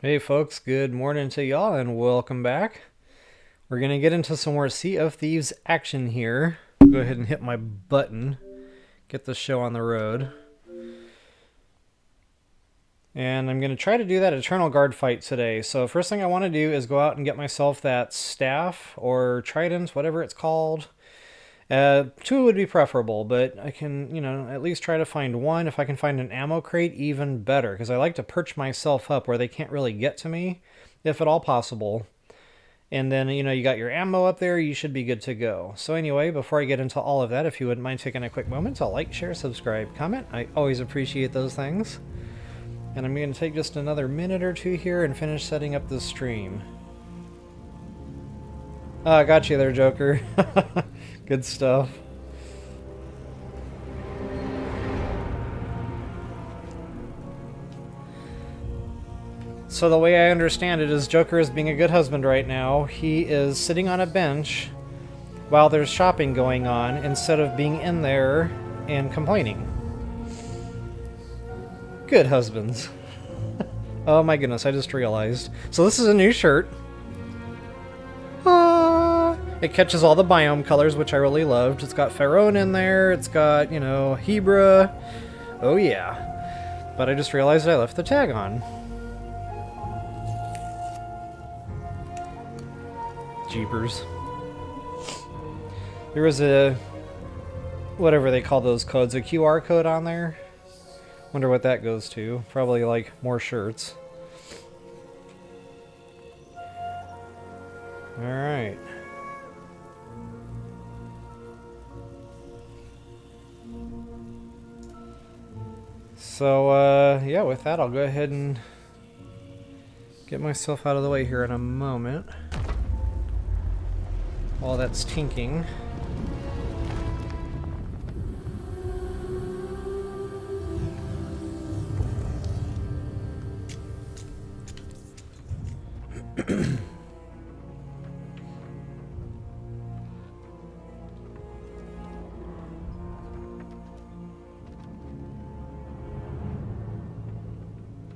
Hey folks, good morning to y'all and welcome back. We're going to get into some more Sea of Thieves action here. Go ahead and hit my button. Get the show on the road. And I'm going to try to do that Eternal Guard fight today. So first thing I want to do is go out and get myself that staff or trident, whatever it's called. Two would be preferable, but I can, at least try to find one. If I can find an ammo crate, even better, because I like to perch myself up where they can't really get to me, if at all possible. And then, you got your ammo up there, you should be good to go. So anyway, before I get into all of that, if you wouldn't mind taking a quick moment to like, share, subscribe, comment. I always appreciate those things. And I'm going to take just another minute or two here and finish setting up the stream. Ah, got you there, Joker. Good stuff. So the way I understand it is Joker is being a good husband right now. He is sitting on a bench while there's shopping going on instead of being in there and complaining. Good husbands. Oh my goodness, I just realized. So this is a new shirt. It catches all the biome colors, which I really loved. It's got Pharaoh in there. It's got, Hebra. Oh yeah. But I just realized I left the tag on. Jeepers. There was a, whatever they call those codes, a QR code on there. Wonder what that goes to. Probably like more shirts. Alright. So, yeah, with that, I'll go ahead and get myself out of the way here in a moment. While that's tinking.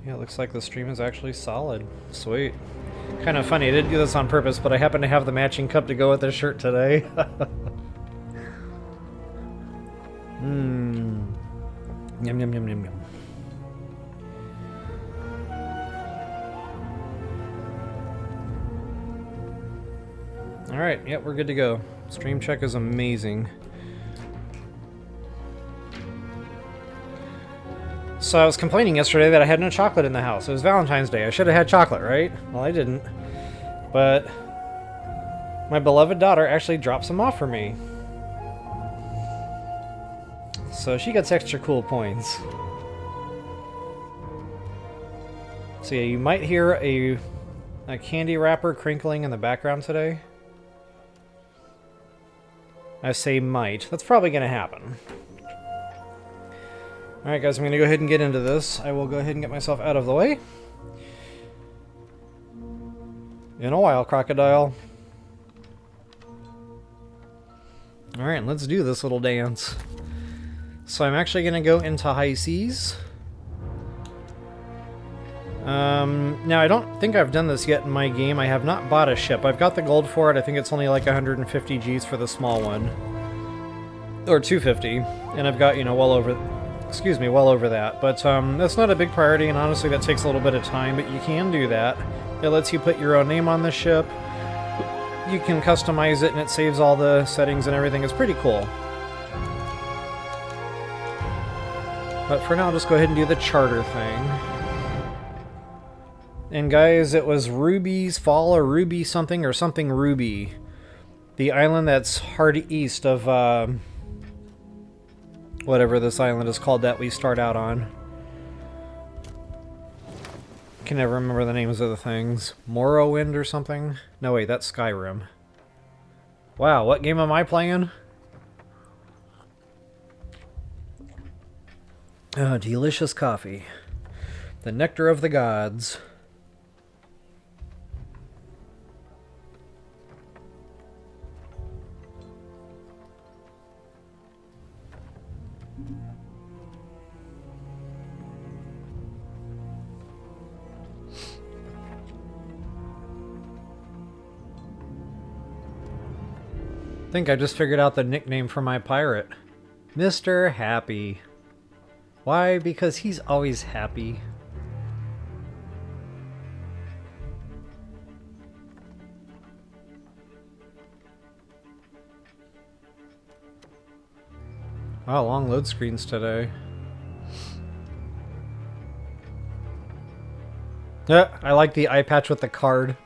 Yeah, it looks like the stream is actually solid. Sweet. Kind of funny, I didn't do this on purpose, but I happen to have the matching cup to go with this shirt today. Mmm. Yum, yum, yum, yum, yum. Alright, yep, we're good to go. Stream check is amazing. So I was complaining yesterday that I had no chocolate in the house. It was Valentine's Day. I should have had chocolate, right? Well, I didn't. But my beloved daughter actually dropped some off for me. So she gets extra cool points. So yeah, you might hear a candy wrapper crinkling in the background today. I say might. That's probably going to happen. Alright guys, I'm going to go ahead and get into this. I will go ahead and get myself out of the way. In a while, crocodile. Alright, let's do this little dance. So I'm actually going to go into high seas. Now I don't think I've done this yet in my game. I have not bought a ship. I've got the gold for it. I think it's only like 150 Gs for the small one. Or 250. And I've got, well over... Excuse me, well over that. But that's not a big priority, and honestly that takes a little bit of time, but you can do that. It lets you put your own name on the ship. You can customize it, and it saves all the settings and everything. It's pretty cool. But for now, I'll just go ahead and do the charter thing. And guys, it was Ruby's Fall, or Ruby something, or something Ruby. The island that's hard east of, whatever this island is called that we start out on. Can never remember the names of the things. Morrowind or something? No, wait, that's Skyrim. Wow, what game am I playing? Oh, delicious coffee. The nectar of the gods. I think I just figured out the nickname for my pirate. Mr. Happy. Why? Because he's always happy. Wow, long load screens today. Yeah, I like the eye patch with the card.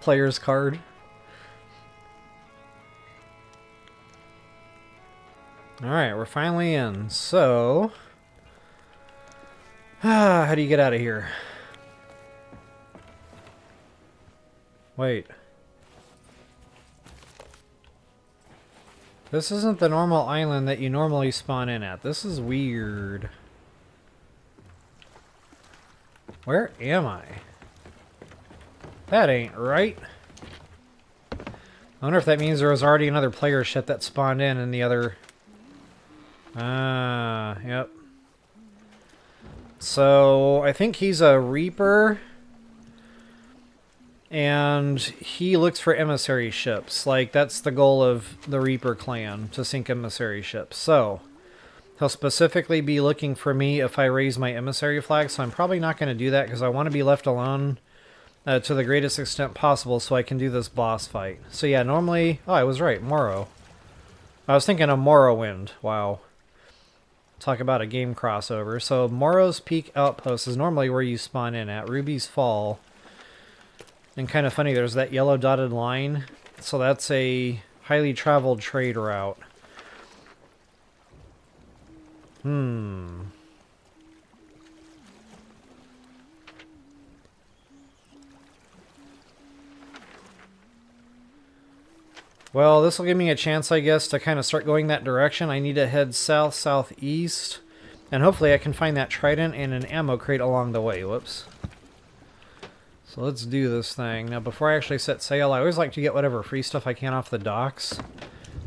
Player's card. Alright, we're finally in. So... how do you get out of here? Wait. This isn't the normal island that you normally spawn in at. This is weird. Where am I? That ain't right. I wonder if that means there was already another player ship that spawned in the other... Ah, yep. So, I think he's a Reaper. And he looks for emissary ships. Like, that's the goal of the Reaper clan, to sink emissary ships. So, he'll specifically be looking for me if I raise my emissary flag, so I'm probably not going to do that because I want to be left alone to the greatest extent possible so I can do this boss fight. So yeah, normally... Oh, I was right, Morrow. I was thinking of Morrowind. Wow. Talk about a game crossover. So, Morrow's Peak Outpost is normally where you spawn in at. Ruby's Fall. And kind of funny, there's that yellow dotted line. So that's a highly traveled trade route. Well, this will give me a chance, I guess, to kind of start going that direction. I need to head south, southeast. And hopefully I can find that trident and an ammo crate along the way. Whoops. So let's do this thing. Now, before I actually set sail, I always like to get whatever free stuff I can off the docks.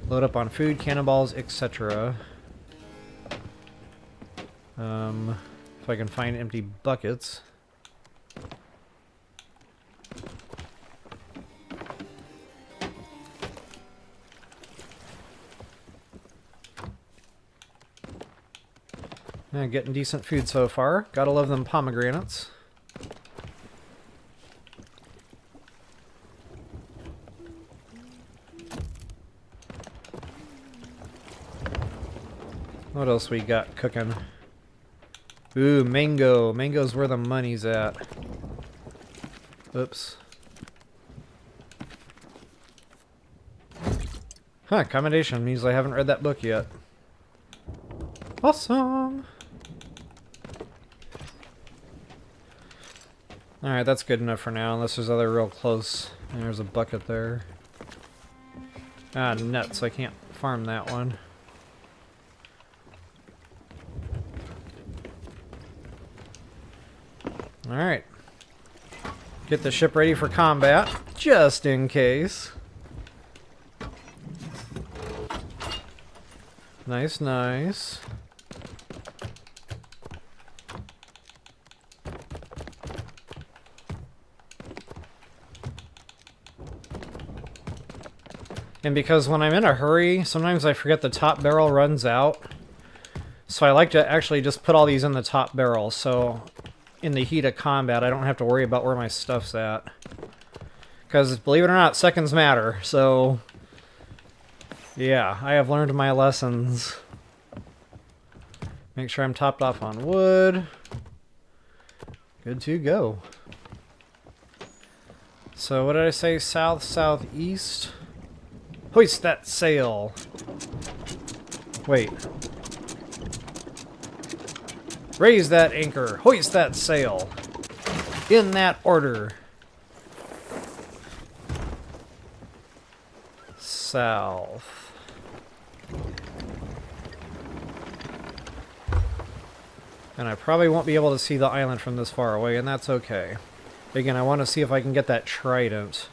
Load up on food, cannonballs, etc. If I can find empty buckets. Yeah, getting decent food so far. Gotta love them pomegranates. What else we got cooking? Ooh, mango. Mango's where the money's at. Oops. Huh, accommodation means I haven't read that book yet. Awesome! Alright, that's good enough for now, unless there's other real close. And there's a bucket there. Ah, nuts, I can't farm that one. Alright. Get the ship ready for combat, just in case. Nice, nice. And because when I'm in a hurry, sometimes I forget the top barrel runs out. So I like to actually just put all these in the top barrel, so in the heat of combat I don't have to worry about where my stuff's at. Because believe it or not, seconds matter, so... Yeah, I have learned my lessons. Make sure I'm topped off on wood. Good to go. So what did I say? South, southeast? Hoist that sail! Wait. Raise that anchor! Hoist that sail! In that order. South. And I probably won't be able to see the island from this far away, and that's okay. Again, I want to see if I can get that trident.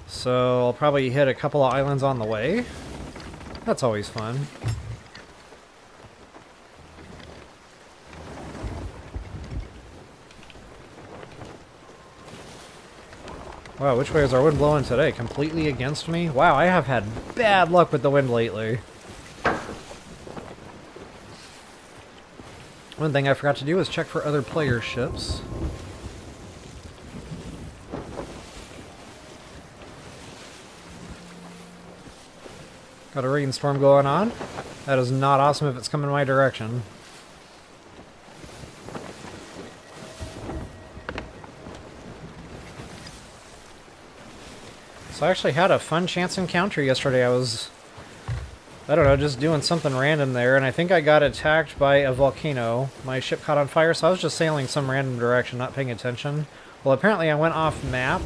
So I'll probably hit a couple of islands on the way. That's always fun. Wow, which way is our wind blowing today? Completely against me? Wow, I have had bad luck with the wind lately. One thing I forgot to do is check for other player ships. Got a rainstorm going on. That is not awesome if it's coming my direction. So I actually had a fun chance encounter yesterday. I was, I don't know, just doing something random there, and I think I got attacked by a volcano. My ship caught on fire, so I was just sailing some random direction, not paying attention. Well, apparently I went off map,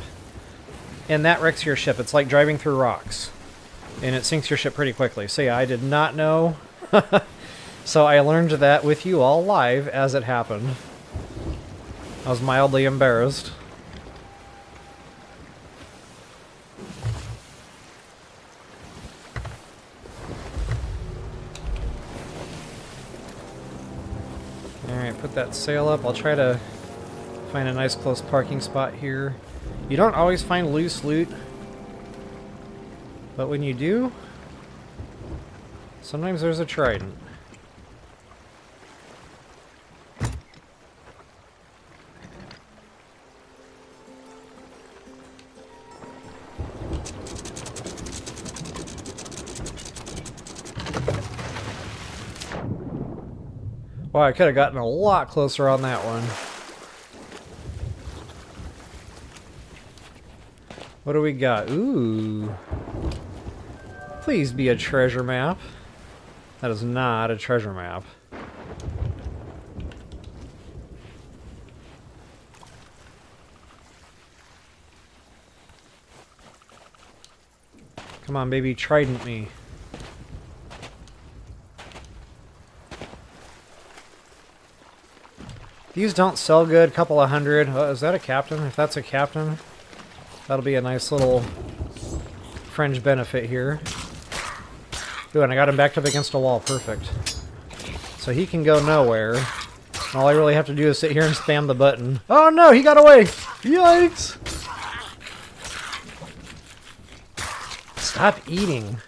and that wrecks your ship. It's like driving through rocks, and it sinks your ship pretty quickly. So yeah, I did not know. So I learned that with you all live as it happened. I was mildly embarrassed. Alright, put that sail up. I'll try to find a nice close parking spot here. You don't always find loose loot, but when you do, sometimes there's a trident. Wow, I could have gotten a lot closer on that one. What do we got? Ooh. Please be a treasure map. That is not a treasure map. Come on, baby, trident me. These don't sell good, couple of hundred. Oh, is that a captain? If that's a captain, that'll be a nice little fringe benefit here. Ooh, and I got him backed up against a wall. Perfect. So he can go nowhere. All I really have to do is sit here and spam the button. Oh no, he got away! Yikes! Stop eating.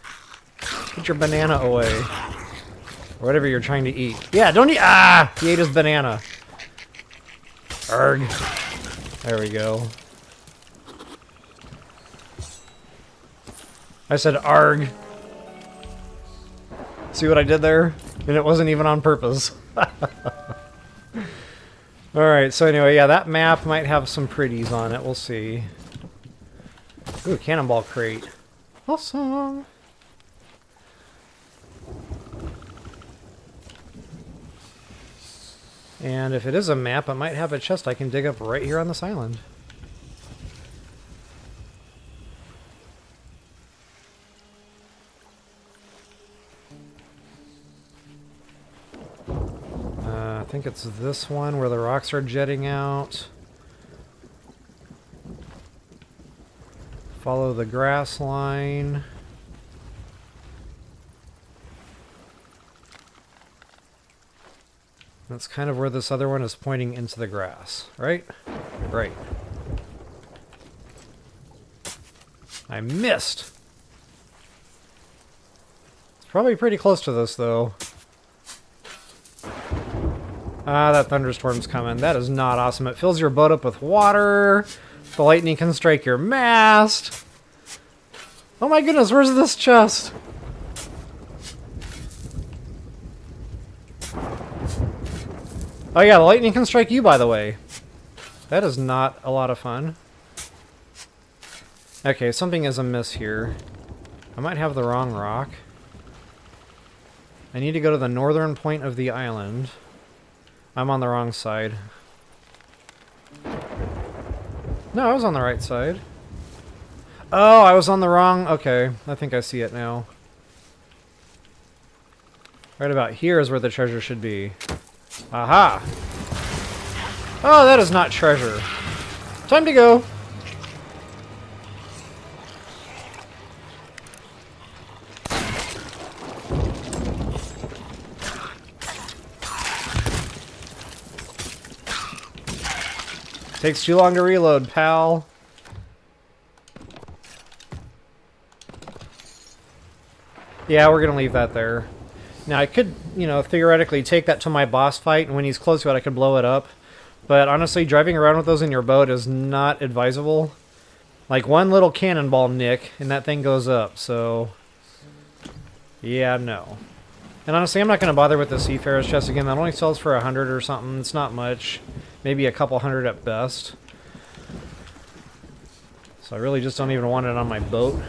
Put your banana away. Or whatever you're trying to eat. Yeah, don't eat. Ah! He ate his banana. Arg. There we go. I said arg. See what I did there? And it wasn't even on purpose. Alright, so anyway, yeah, that map might have some pretties on it. We'll see. Ooh, cannonball crate. Awesome. And if it is a map, it might have a chest I can dig up right here on this island. I think it's this one where the rocks are jetting out. Follow the grass line. That's kind of where this other one is pointing into the grass, right? Right. I missed! It's probably pretty close to this, though. Ah, that thunderstorm's coming. That is not awesome. It fills your boat up with water. The lightning can strike your mast. Oh my goodness, where's this chest? Oh yeah, the lightning can strike you, by the way. That is not a lot of fun. Okay, something is amiss here. I might have the wrong rock. I need to go to the northern point of the island. I'm on the wrong side. No, I was on the right side. Oh, I was on the wrong... Okay, I think I see it now. Right about here is where the treasure should be. Aha! Oh, that is not treasure. Time to go! Takes too long to reload, pal. Yeah, we're gonna leave that there. Now I could, you know, theoretically take that to my boss fight, and when he's close to it, I could blow it up. But honestly, driving around with those in your boat is not advisable. Like one little cannonball nick, and that thing goes up. So, yeah, no. And honestly, I'm not going to bother with the Seafarer's chest again. That only sells for 100 or something. It's not much. Maybe a couple hundred at best. So I really just don't even want it on my boat.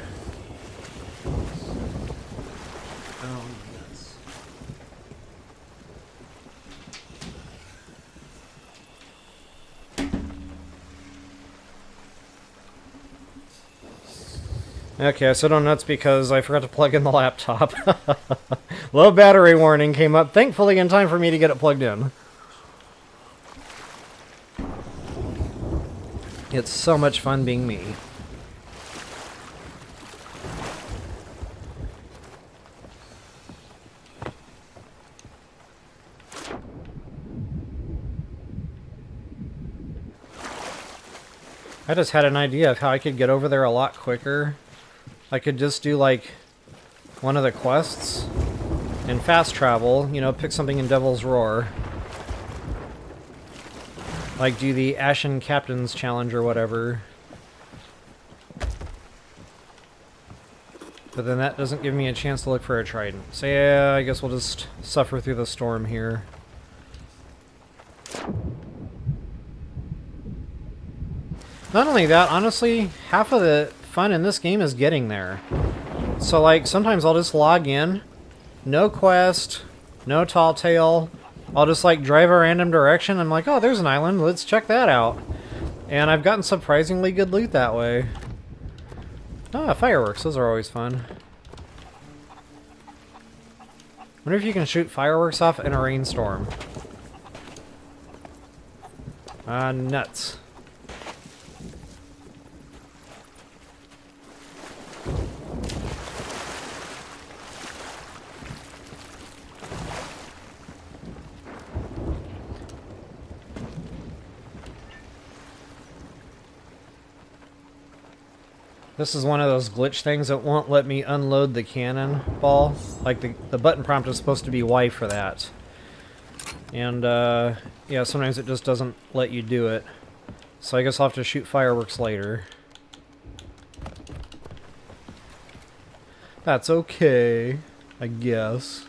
Okay, I said I'm nuts because I forgot to plug in the laptop. Low battery warning came up, thankfully in time for me to get it plugged in. It's so much fun being me. I just had an idea of how I could get over there a lot quicker. I could just do like one of the quests and fast travel, you know, pick something in Devil's Roar. Like do the Ashen Captain's Challenge or whatever. But then that doesn't give me a chance to look for a trident. So yeah, I guess we'll just suffer through the storm here. Not only that, honestly, half of the fun in this game is getting there. So like sometimes I'll just log in, no quest, no tall tale. I'll just like drive a random direction. I'm like, oh, there's an island. Let's check that out. And I've gotten surprisingly good loot that way. Ah, fireworks. Those are always fun. Wonder if you can shoot fireworks off in a rainstorm. Nuts. This is one of those glitch things that won't let me unload the cannonball. Like the button prompt is supposed to be Y for that. And yeah, sometimes it just doesn't let you do it. So I guess I'll have to shoot fireworks later. That's okay, I guess.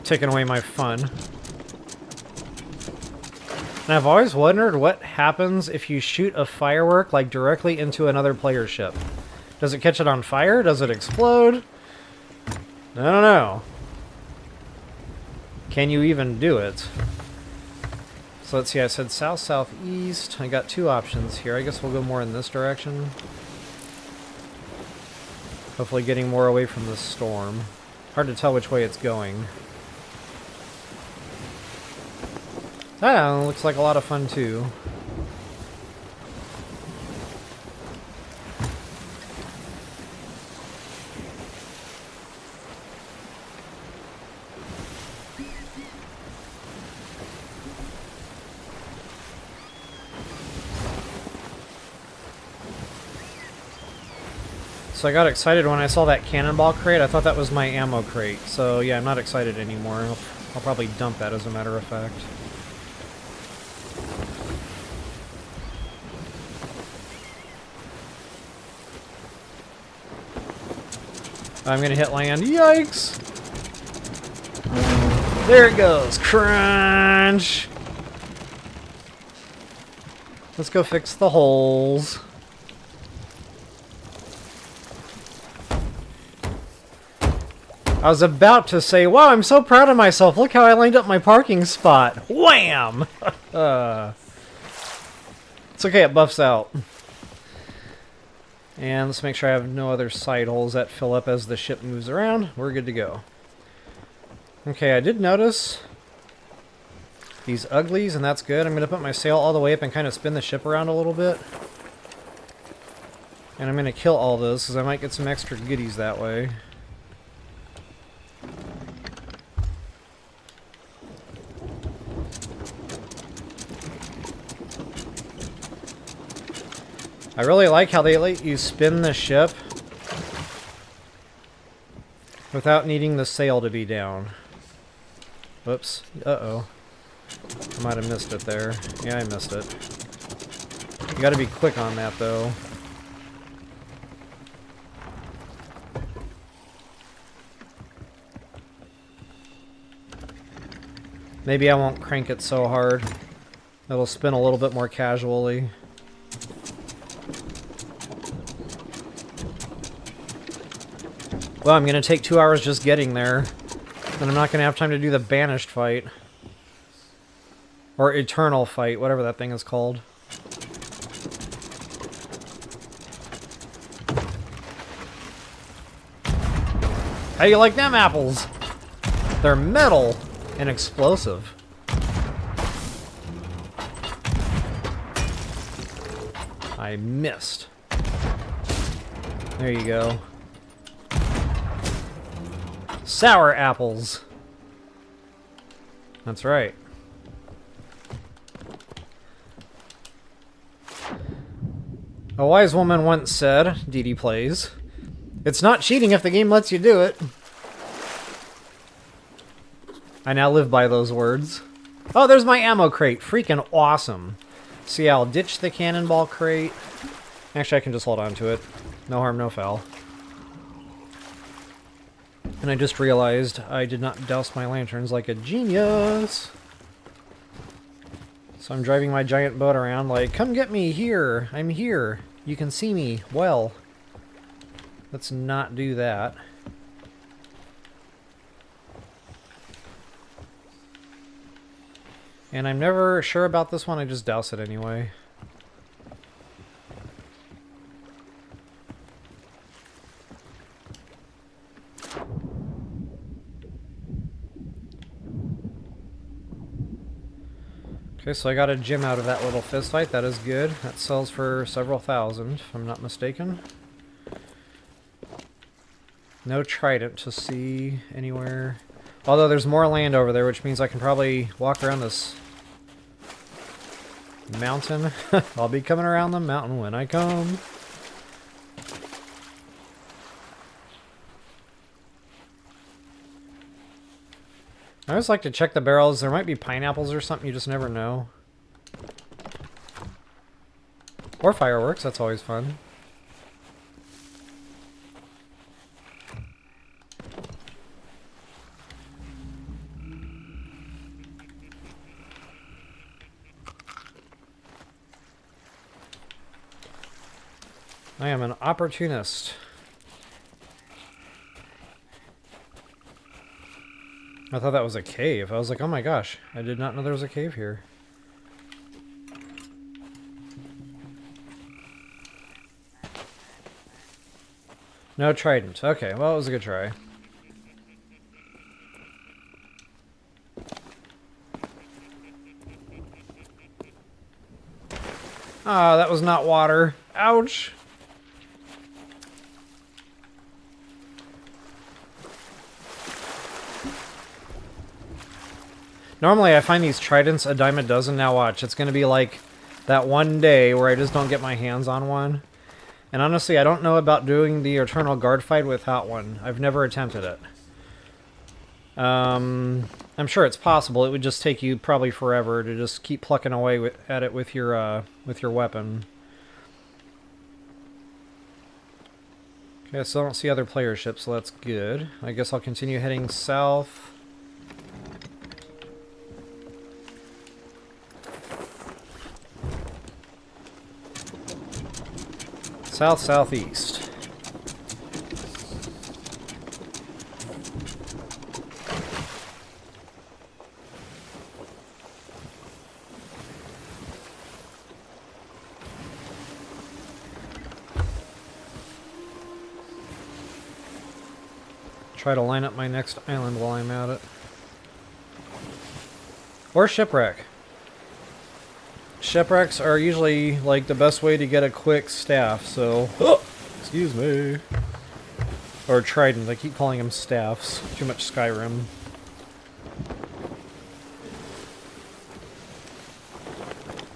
Taking away my fun. And I've always wondered what happens if you shoot a firework like directly into another player's ship. Does it catch it on fire? Does it explode? I don't know. Can you even do it? So let's see, I said south, southeast. I got two options here. I guess we'll go more in this direction. Hopefully getting more away from the storm. Hard to tell which way it's going. Ah, looks like a lot of fun too. So I got excited when I saw that cannonball crate. I thought that was my ammo crate. So yeah, I'm not excited anymore. I'll probably dump that as a matter of fact. I'm gonna hit land. Yikes! There it goes. Crunch! Let's go fix the holes. I was about to say, wow, I'm so proud of myself. Look how I lined up my parking spot. Wham! It's okay, it buffs out. And let's make sure I have no other side holes that fill up as the ship moves around. We're good to go. Okay, I did notice these uglies, and that's good. I'm going to put my sail all the way up and kind of spin the ship around a little bit. And I'm going to kill all those, because I might get some extra goodies that way. I really like how they let you spin the ship without needing the sail to be down. Whoops. Uh-oh. I might have missed it there. Yeah, I missed it. You gotta be quick on that, though. Maybe I won't crank it so hard. It'll spin a little bit more casually. Well, I'm gonna take 2 hours just getting there. Then I'm not gonna have time to do the Banished fight. Or Eternal fight, whatever that thing is called. How do you like them apples? They're metal and explosive. I missed. There you go. Sour apples. That's right. A wise woman once said, DD plays, "It's not cheating if the game lets you do it." I now live by those words. Oh, there's my ammo crate. Freaking awesome. See, I'll ditch the cannonball crate. Actually, I can just hold on to it. No harm, no foul. And I just realized I did not douse my lanterns like a genius. So I'm driving my giant boat around like, come get me here. I'm here. You can see me well. Let's not do that. And I'm never sure about this one, I just douse it anyway. Okay, so I got a gem out of that little fist fight. That is good. That sells for several thousand, if I'm not mistaken. No trident to see anywhere. Although there's more land over there, which means I can probably walk around this mountain. I'll be coming around the mountain when I come. I always like to check the barrels. There might be pineapples or something, you just never know. Or fireworks, that's always fun. I am an opportunist. I thought that was a cave. I was like, oh my gosh, I did not know there was a cave here. No trident. Okay, well, it was a good try. Ah, that was not water. Ouch! Normally, I find these tridents a dime a dozen. Now watch, it's going to be like that one day where I just don't get my hands on one. And honestly, I don't know about doing the Eternal Guard fight without one. I've never attempted it. I'm sure it's possible. It would just take you probably forever to just keep plucking away at it with your weapon. Okay, I still don't see other player ships, so that's good. I guess I'll continue heading south. South-southeast. Try to line up my next island while I'm at it. Or shipwreck. Shipwrecks are usually like the best way to get a quick staff, so... Oh, excuse me. Or trident, I keep calling them staffs. Too much Skyrim.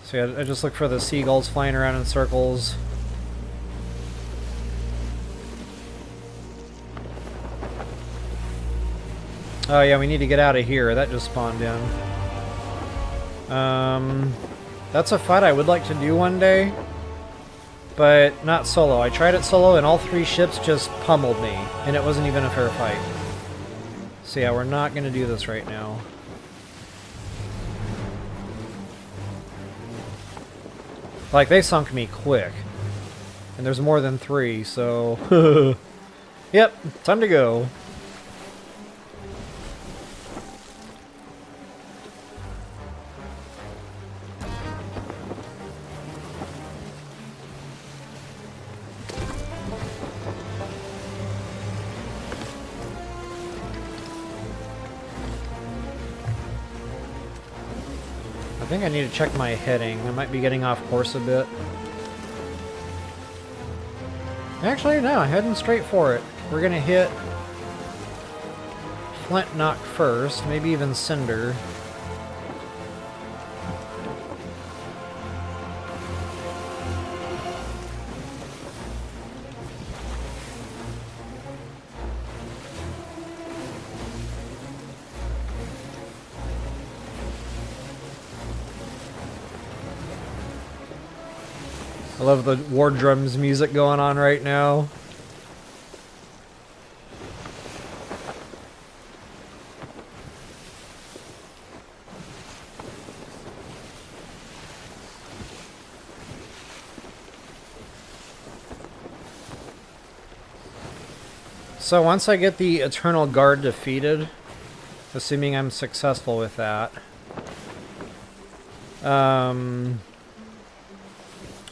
So yeah, I just look for the seagulls flying around in circles. Oh yeah, we need to get out of here. That just spawned in. That's a fight I would like to do one day, but not solo. I tried it solo and all 3 ships just pummeled me, and it wasn't even a fair fight. So yeah, we're not going to do this right now. Like, they sunk me quick. And there's more than 3, so... Yep, time to go. I think I need to check my heading. I might be getting off course a bit. Actually, no, heading straight for it. We're gonna hit Flint Knock first, maybe even Cinder. I love the war drums music going on right now. So once I get the Eternal Guard defeated, assuming I'm successful with that,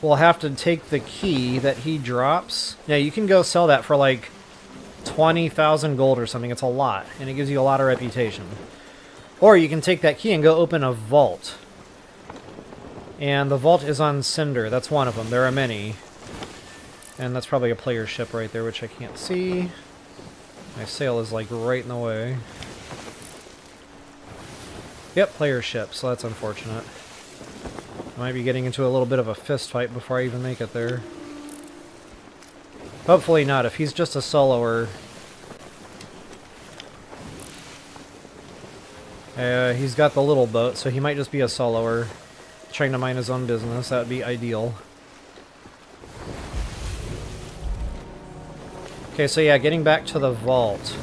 we'll have to take the key that he drops. Yeah, you can go sell that for like 20,000 gold or something. It's a lot, and it gives you a lot of reputation. Or you can take that key and go open a vault. And the vault is on Cinder. That's one of them. There are many. And that's probably a player ship right there, which I can't see. My sail is like right in the way. Yep, player ship, so that's unfortunate. I might be getting into a little bit of a fist fight before I even make it there. Hopefully not. If he's just a soloer... he's got the little boat, so he might just be a soloer. Trying to mind his own business. That would be ideal. Okay, so yeah, getting back to the vault.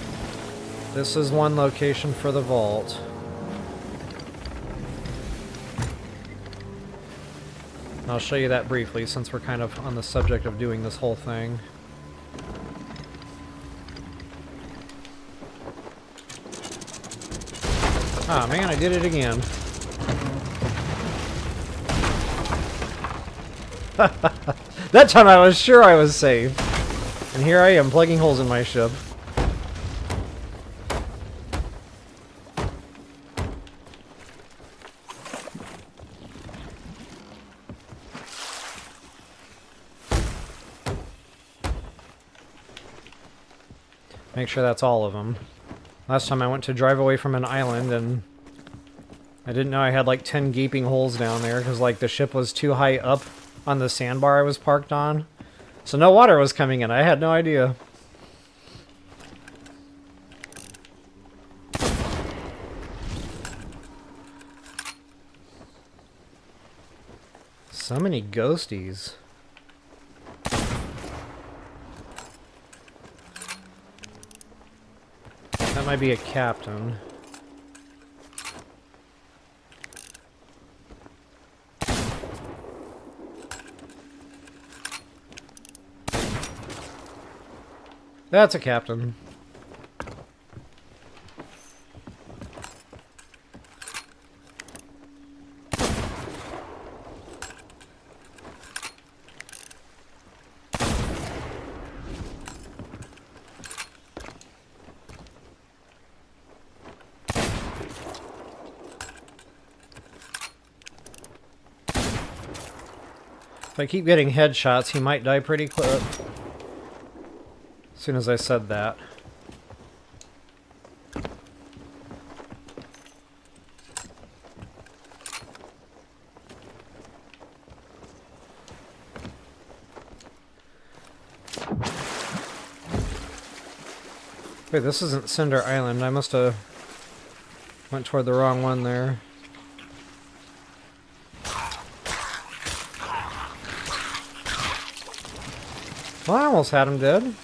This is one location for the vault. I'll show you that briefly, since we're kind of on the subject of doing this whole thing. Ah, man, I did it again. That time I was sure I was safe. And here I am, plugging holes in my ship. Make sure that's all of them. Last time I went to drive away from an island and I didn't know I had like 10 gaping holes down there because like the ship was too high up on the sandbar I was parked on. So no water was coming in. I had no idea. So many ghosties. That might be a captain. That's a captain. If I keep getting headshots, he might die pretty quick. As soon as I said that. Wait, this isn't Cinder Island. I must have Went toward the wrong one there. Well, I almost had him dead.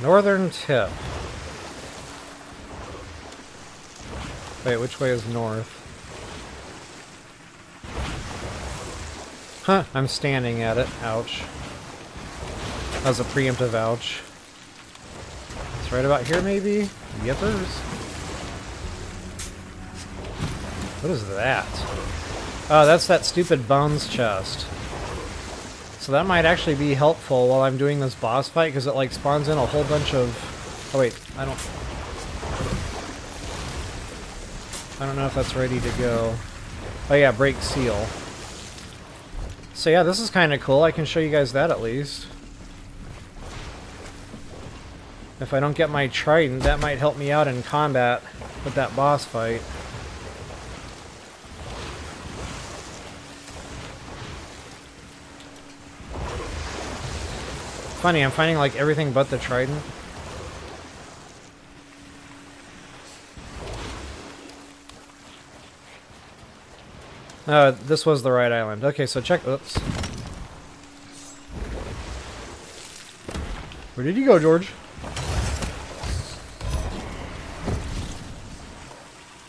Northern tip. Wait, which way is north? Huh, I'm standing at it. Ouch. That was a preemptive ouch. It's right about here, maybe? Yippers. What is that? Oh, that's that stupid bones chest. So that might actually be helpful while I'm doing this boss fight, because it like spawns in a whole bunch of... Oh wait, I don't know if that's ready to go. Oh yeah, break seal. So yeah, this is kind of cool. I can show you guys that at least. If I don't get my trident, that might help me out in combat with that boss fight. Funny, I'm finding like everything but the trident. This was the right island. Okay, so check. Oops. Where did you go, George?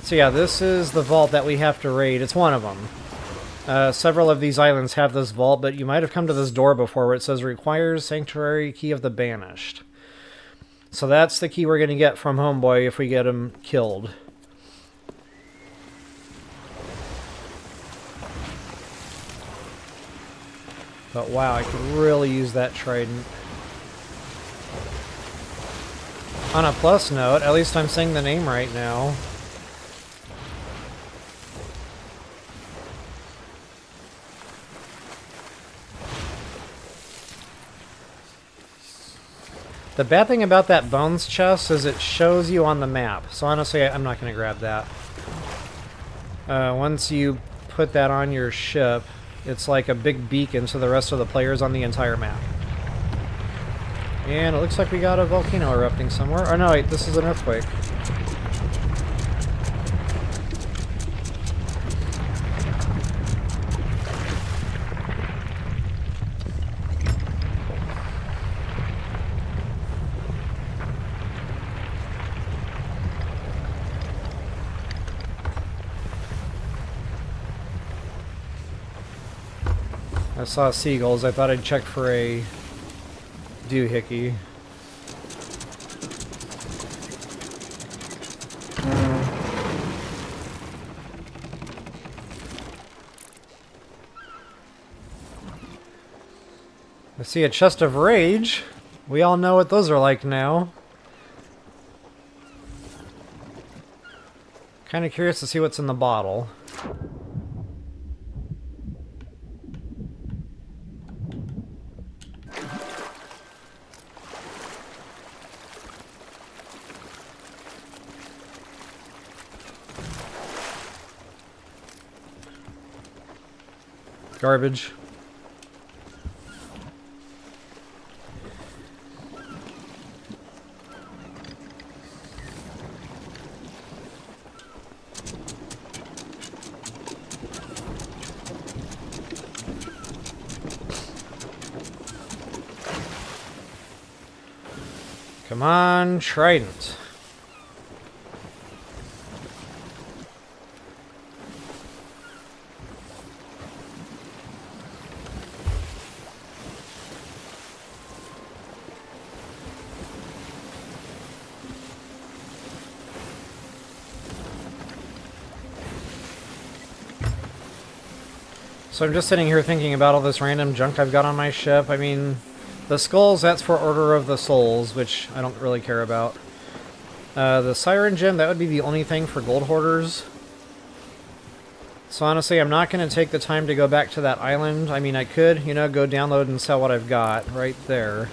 So yeah, this is the vault that we have to raid. It's one of them. Several of these islands have this vault, but you might have come to this door before where it says requires sanctuary key of the Banished. So that's the key we're going to get from Homeboy if we get him killed. But wow, I could really use that trident. On a plus note, at least I'm saying the name right now. The bad thing about that bones chest is it shows you on the map. So honestly, I'm not going to grab that. Once you put that on your ship, it's like a big beacon to the rest of the players on the entire map. And it looks like we got a volcano erupting somewhere. Oh no, wait, this is an earthquake. I saw seagulls. I thought I'd check for a doohickey. I see a chest of rage. We all know what those are like now. Kind of curious to see what's in the bottle. Garbage. Come on, trident. So I'm just sitting here thinking about all this random junk I've got on my ship. I mean, the skulls, that's for Order of the Souls, which I don't really care about. The Siren Gem, that would be the only thing for gold hoarders. So honestly, I'm not going to take the time to go back to that island. I mean, I could, you know, go download and sell what I've got right there.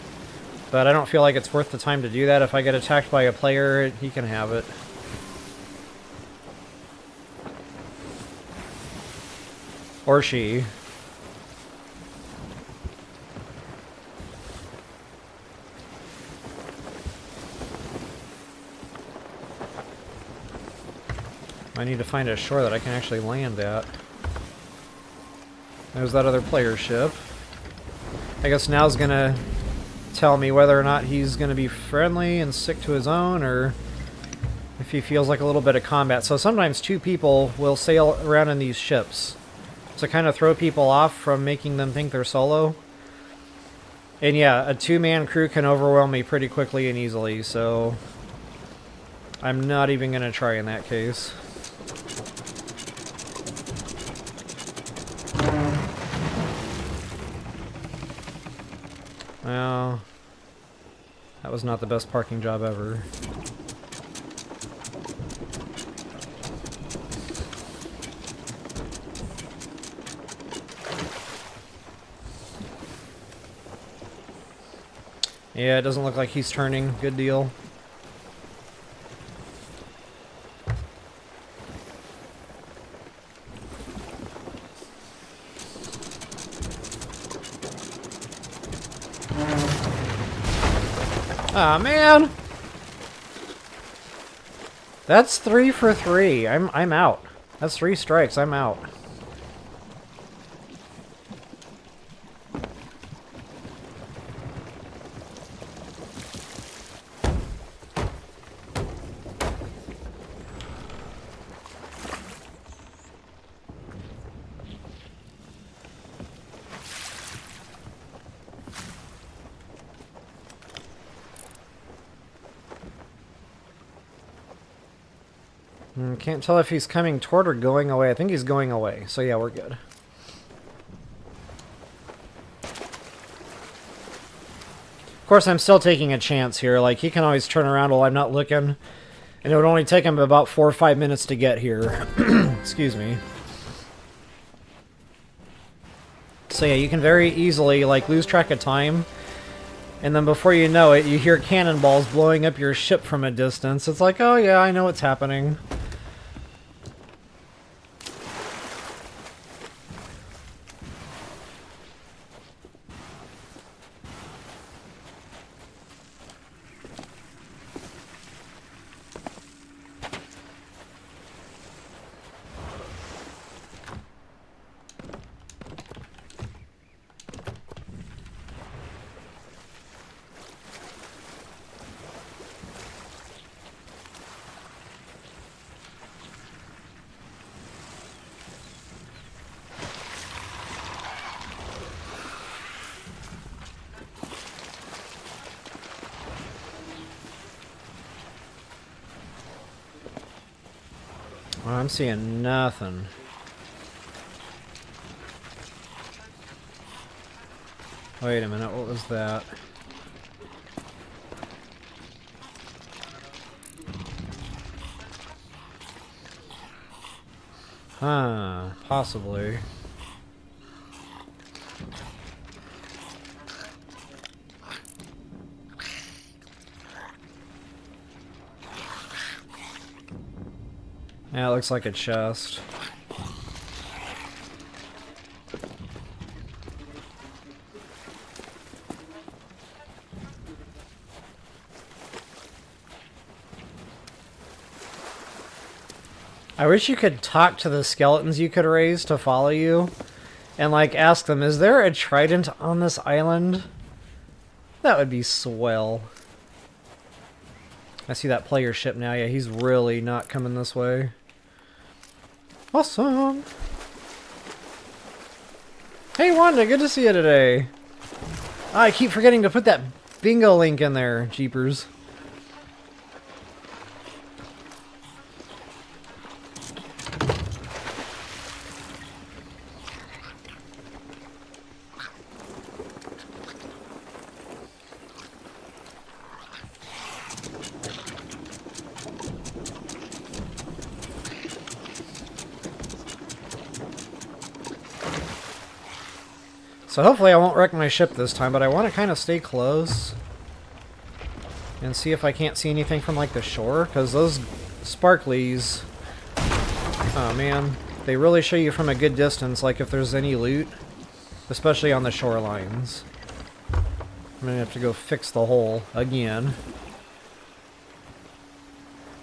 But I don't feel like it's worth the time to do that. If I get attacked by a player, he can have it. Or she. I need to find a shore that I can actually land at. There's that other player ship. I guess now's gonna tell me whether or not he's gonna be friendly and stick to his own, or if he feels like a little bit of combat. So sometimes two people will sail around in these ships to kind of throw people off from making them think they're solo. And yeah, a two-man crew can overwhelm me pretty quickly and easily, so I'm not even gonna try in that case. Well, that was not the best parking job ever. Yeah, it doesn't look like he's turning. Good deal. Aw, man! That's 3 for 3. I'm out. That's 3 strikes. I'm out. Can't tell if he's coming toward or going away. I think he's going away. So yeah, we're good. Of course, I'm still taking a chance here. Like, he can always turn around while I'm not looking. And it would only take him about 4 or 5 minutes to get here. Excuse me. So yeah, you can very easily, like, lose track of time. And then before you know it, you hear cannonballs blowing up your ship from a distance. It's like, oh yeah, I know what's happening. Oh, I'm seeing nothing. Wait a minute, what was that? Huh, possibly. Yeah, it looks like a chest. I wish you could talk to the skeletons you could raise to follow you and, like, ask them, is there a trident on this island? That would be swell. I see that player ship now. Yeah, he's really not coming this way. Awesome! Hey Wanda, good to see you today. Ah, I keep forgetting to put that bingo link in there, jeepers. So hopefully I won't wreck my ship this time, but I want to kind of stay close and see if I can't see anything from, like, the shore, because those sparklies... Oh, man. They really show you from a good distance, like if there's any loot, especially on the shorelines. I'm gonna have to go fix the hole again.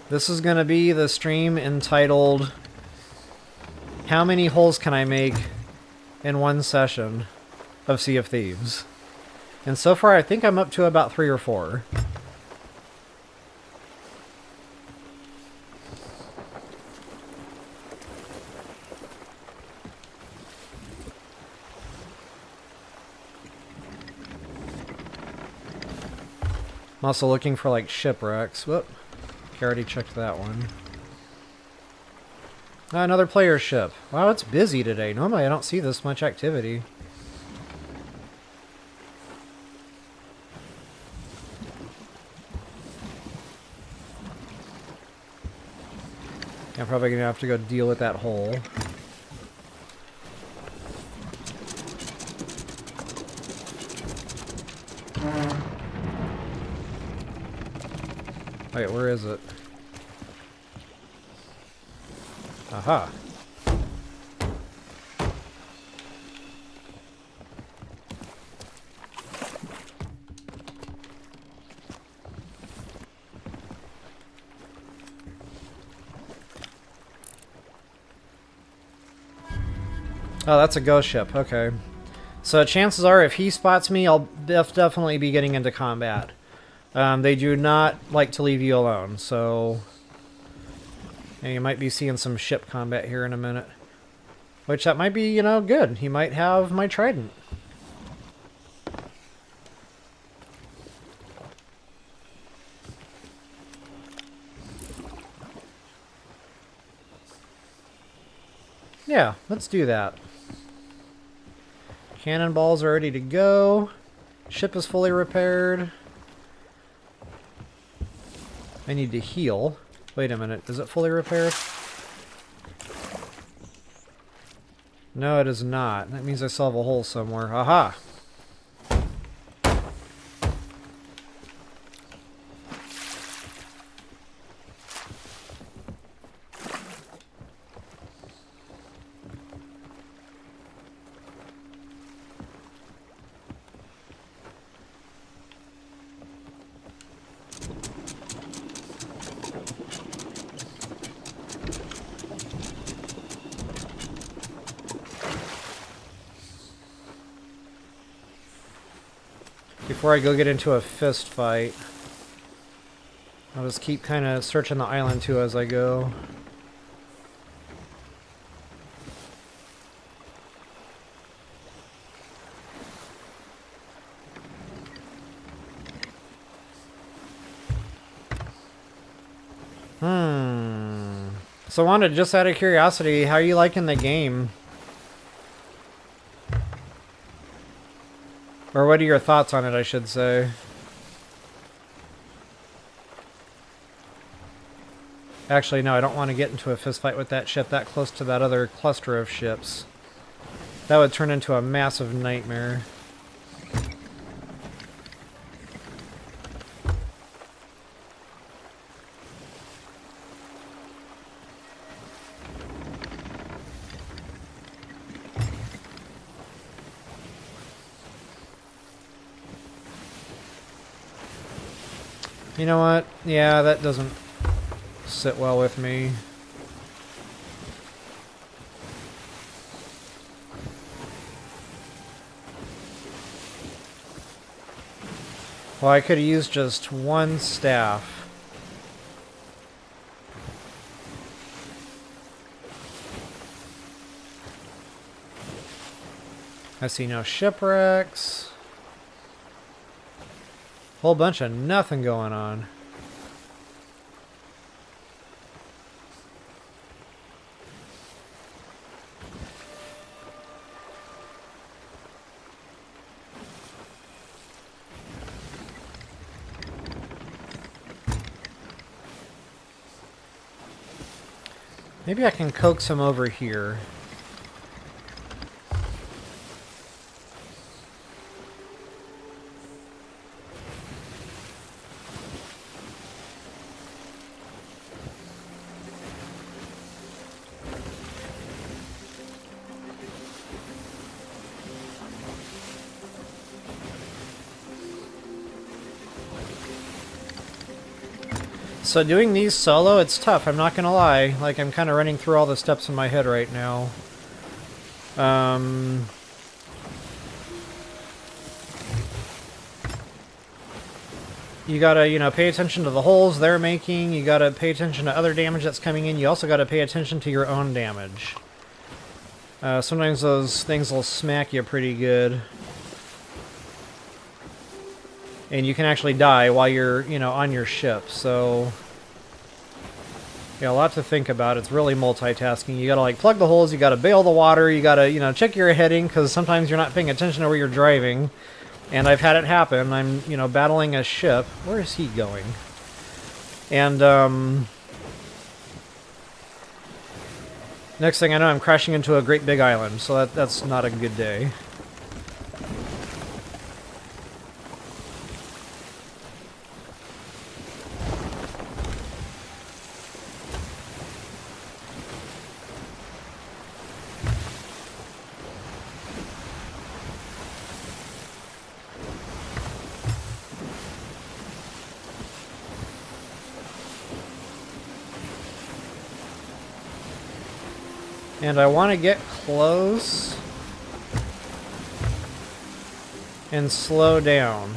This is gonna be the stream entitled "How many holes can I make in one session of Sea of Thieves?" And so far I think I'm up to about 3 or 4. I'm also looking for like shipwrecks. Whoop. I already checked that one. Ah, another player ship. Wow, it's busy today. Normally I don't see this much activity. I'm probably going to have to go deal with that hole. Wait, where is it? Aha. Oh, that's a ghost ship. Okay. So chances are if he spots me, I'll definitely be getting into combat. They do not like to leave you alone, so... And you might be seeing some ship combat here in a minute. Which that might be, you know, good. He might have my trident. Yeah, let's do that. Cannonballs are ready to go. Ship is fully repaired. I need to heal. Wait a minute, is it fully repaired? No, it is not. That means I still have a hole somewhere. Aha! Before I go get into a fist fight, I'll just keep kind of searching the island too as I go. So Wanda, just out of curiosity, how are you liking the game? Or what are your thoughts on it, I should say? Actually, no, I don't want to get into a fist fight with that ship that close to that other cluster of ships. That would turn into a massive nightmare. You know what? Yeah, that doesn't sit well with me. Well, I could have used just one staff. I see no shipwrecks. Whole bunch of nothing going on. Maybe I can coax him over here. So doing these solo, it's tough, I'm not gonna lie. Like, I'm kind of running through all the steps in my head right now. You gotta, you know, pay attention to the holes they're making. You gotta pay attention to other damage that's coming in. You also gotta pay attention to your own damage. Sometimes those things will smack you pretty good. And you can actually die while you're, you know, on your ship, so... yeah, a lot to think about. It's really multitasking. You gotta, like, plug the holes, you gotta bail the water, you gotta, you know, check your heading, because sometimes you're not paying attention to where you're driving. And I've had it happen. I'm, you know, battling a ship. Where is he going? And, next thing I know, I'm crashing into a great big island, so that's not a good day. And I want to get close and slow down.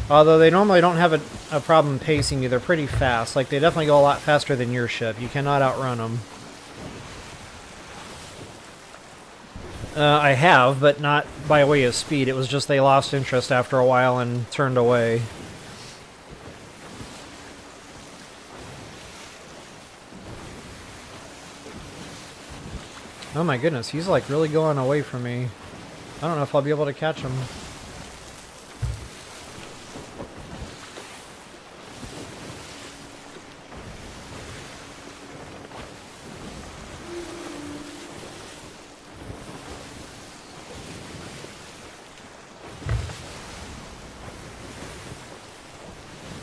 Although they normally don't have a problem pacing you, they're pretty fast. Like, they definitely go a lot faster than your ship. You cannot outrun them. I have, but not by way of speed. It was just they lost interest after a while and turned away. Oh my goodness, he's like really going away from me. I don't know if I'll be able to catch him.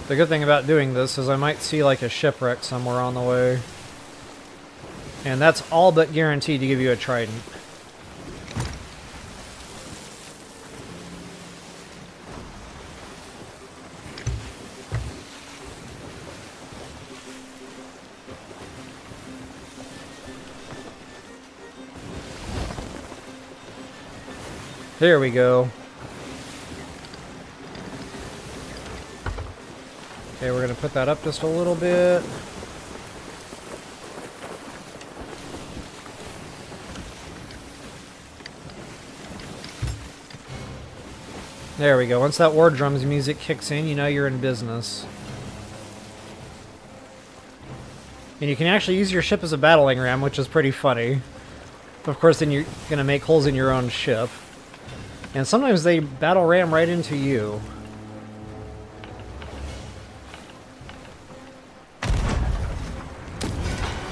The good thing about doing this is I might see like a shipwreck somewhere on the way. And that's all but guaranteed to give you a trident. There we go. Okay, we're going to put that up just a little bit. There we go. Once that war drums music kicks in, you know you're in business. And you can actually use your ship as a battling ram, which is pretty funny. Of course, then you're going to make holes in your own ship. And sometimes they battle ram right into you.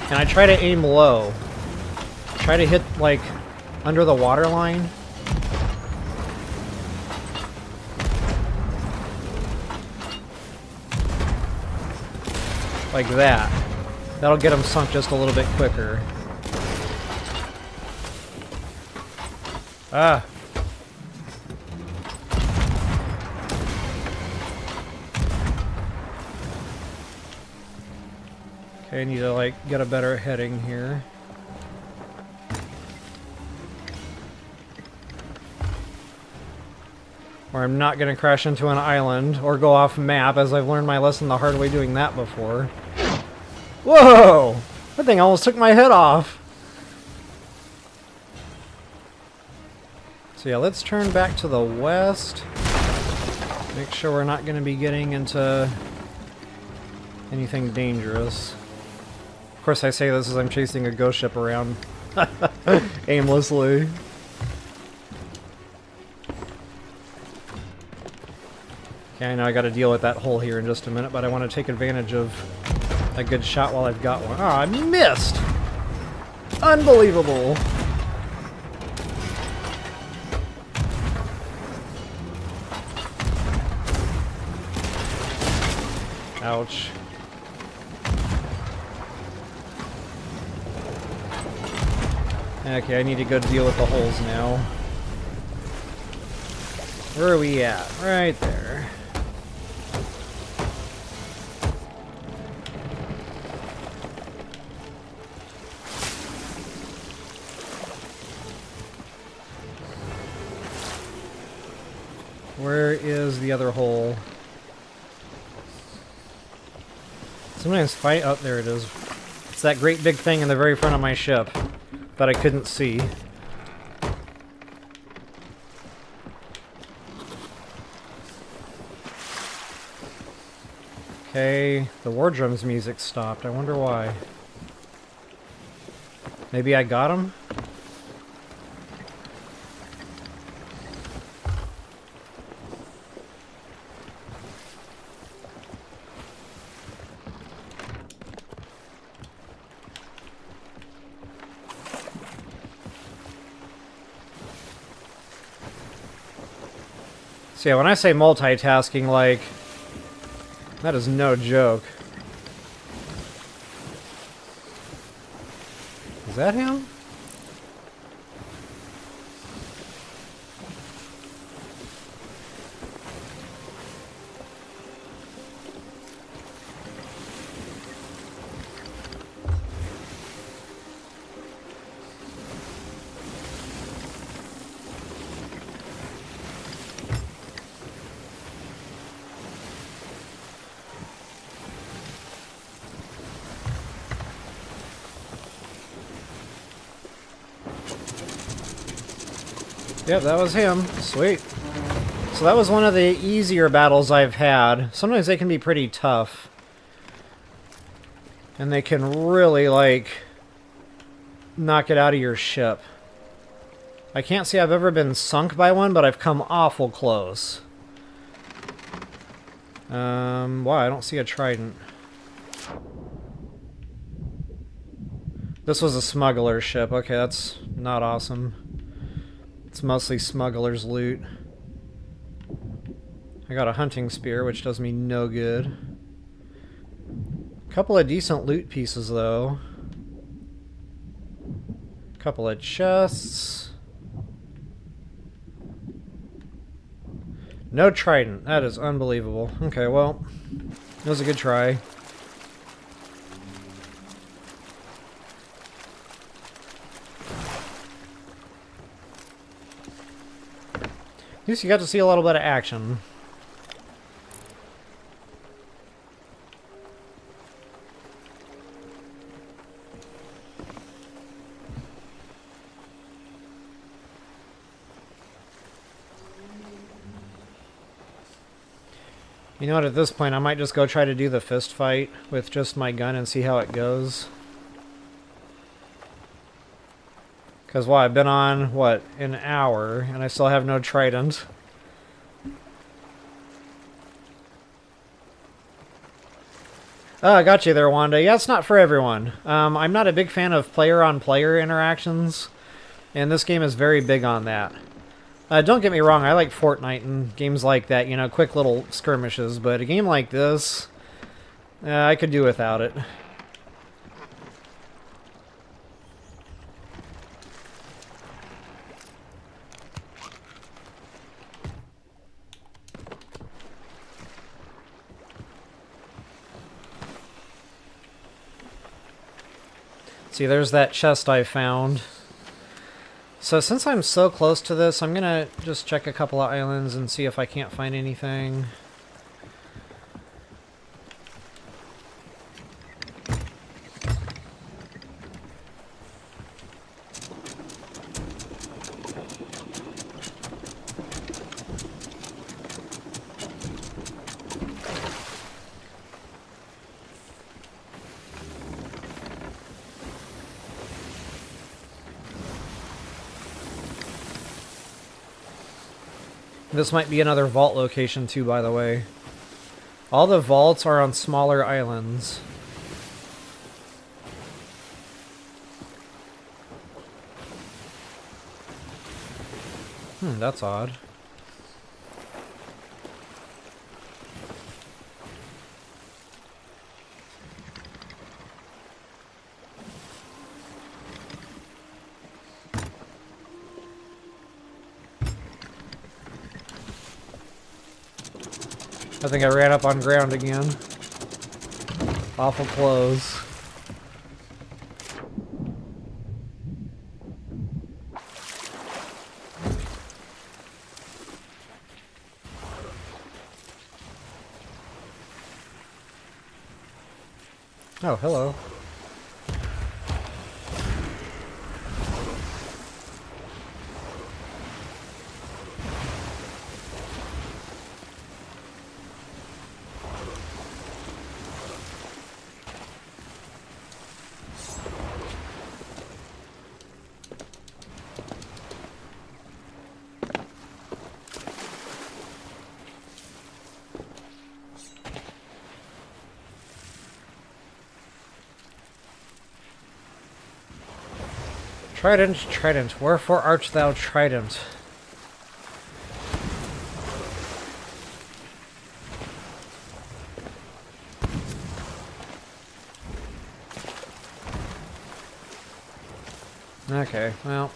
And I try to aim low. Try to hit, like, under the water line. Like that. That'll get them sunk just a little bit quicker. Ah. Okay, I need to, like, get a better heading here. Or I'm not going to crash into an island or go off map, as I've learned my lesson the hard way doing that before. Whoa! That thing almost took my head off! So yeah, let's turn back to the west. Make sure we're not going to be getting into anything dangerous. Of course I say this as I'm chasing a ghost ship around aimlessly. Okay, I know I got to deal with that hole here in just a minute, but I want to take advantage of a good shot while I've got one. Oh, I missed! Unbelievable! Ouch. Okay, I need to go deal with the holes now. Where are we at? Right there. Where is the other hole? Sometimes fight... Oh, there it is. It's that great big thing in the very front of my ship that I couldn't see. Okay, the war drums music stopped. I wonder why. Maybe I got him? So yeah, when I say multitasking, like, that is no joke. Is that him? Yep, that was him. Sweet. So that was one of the easier battles I've had. Sometimes they can be pretty tough. And they can really, like, knock it out of your ship. I can't say I've ever been sunk by one, but I've come awful close. Wow, I don't see a trident. This was a smuggler ship. Okay, that's not awesome. It's mostly smuggler's loot. I got a hunting spear, which does me no good. Couple of decent loot pieces, though. Couple of chests. No trident. That is unbelievable. Okay, well, it was a good try. At least you got to see a little bit of action. You know what, at this point I might just go try to do the fist fight with just my gun and see how it goes. Because, well, I've been on, what, an hour, and I still have no trident. Oh, I got you there, Wanda. Yeah, it's not for everyone. I'm not a big fan of player-on-player interactions, and this game is very big on that. Don't get me wrong, I like Fortnite and games like that, you know, quick little skirmishes, but a game like this, I could do without it. See, there's that chest I found. So since I'm so close to this, I'm gonna just check a couple of islands and see if I can't find anything. This might be another vault location too, by the way. All the vaults are on smaller islands. That's odd. I think I ran up on ground again. Awful close. Oh, hello. Trident, trident, wherefore art thou trident? Okay, well.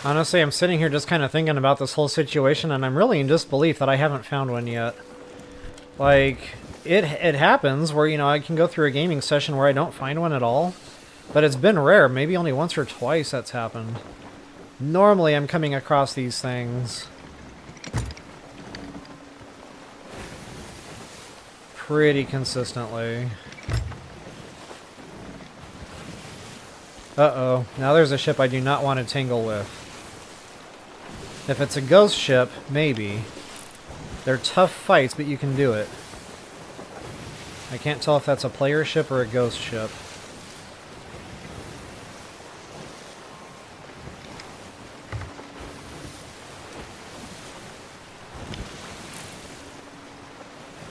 Honestly, I'm sitting here just kind of thinking about this whole situation, and I'm really in disbelief that I haven't found one yet. Like, it happens where, you know, I can go through a gaming session where I don't find one at all, but it's been rare. Maybe only once or twice that's happened. Normally, I'm coming across these things pretty consistently. Uh-oh. Now there's a ship I do not want to tangle with. If it's a ghost ship, maybe. They're tough fights, but you can do it. I can't tell if that's a player ship or a ghost ship.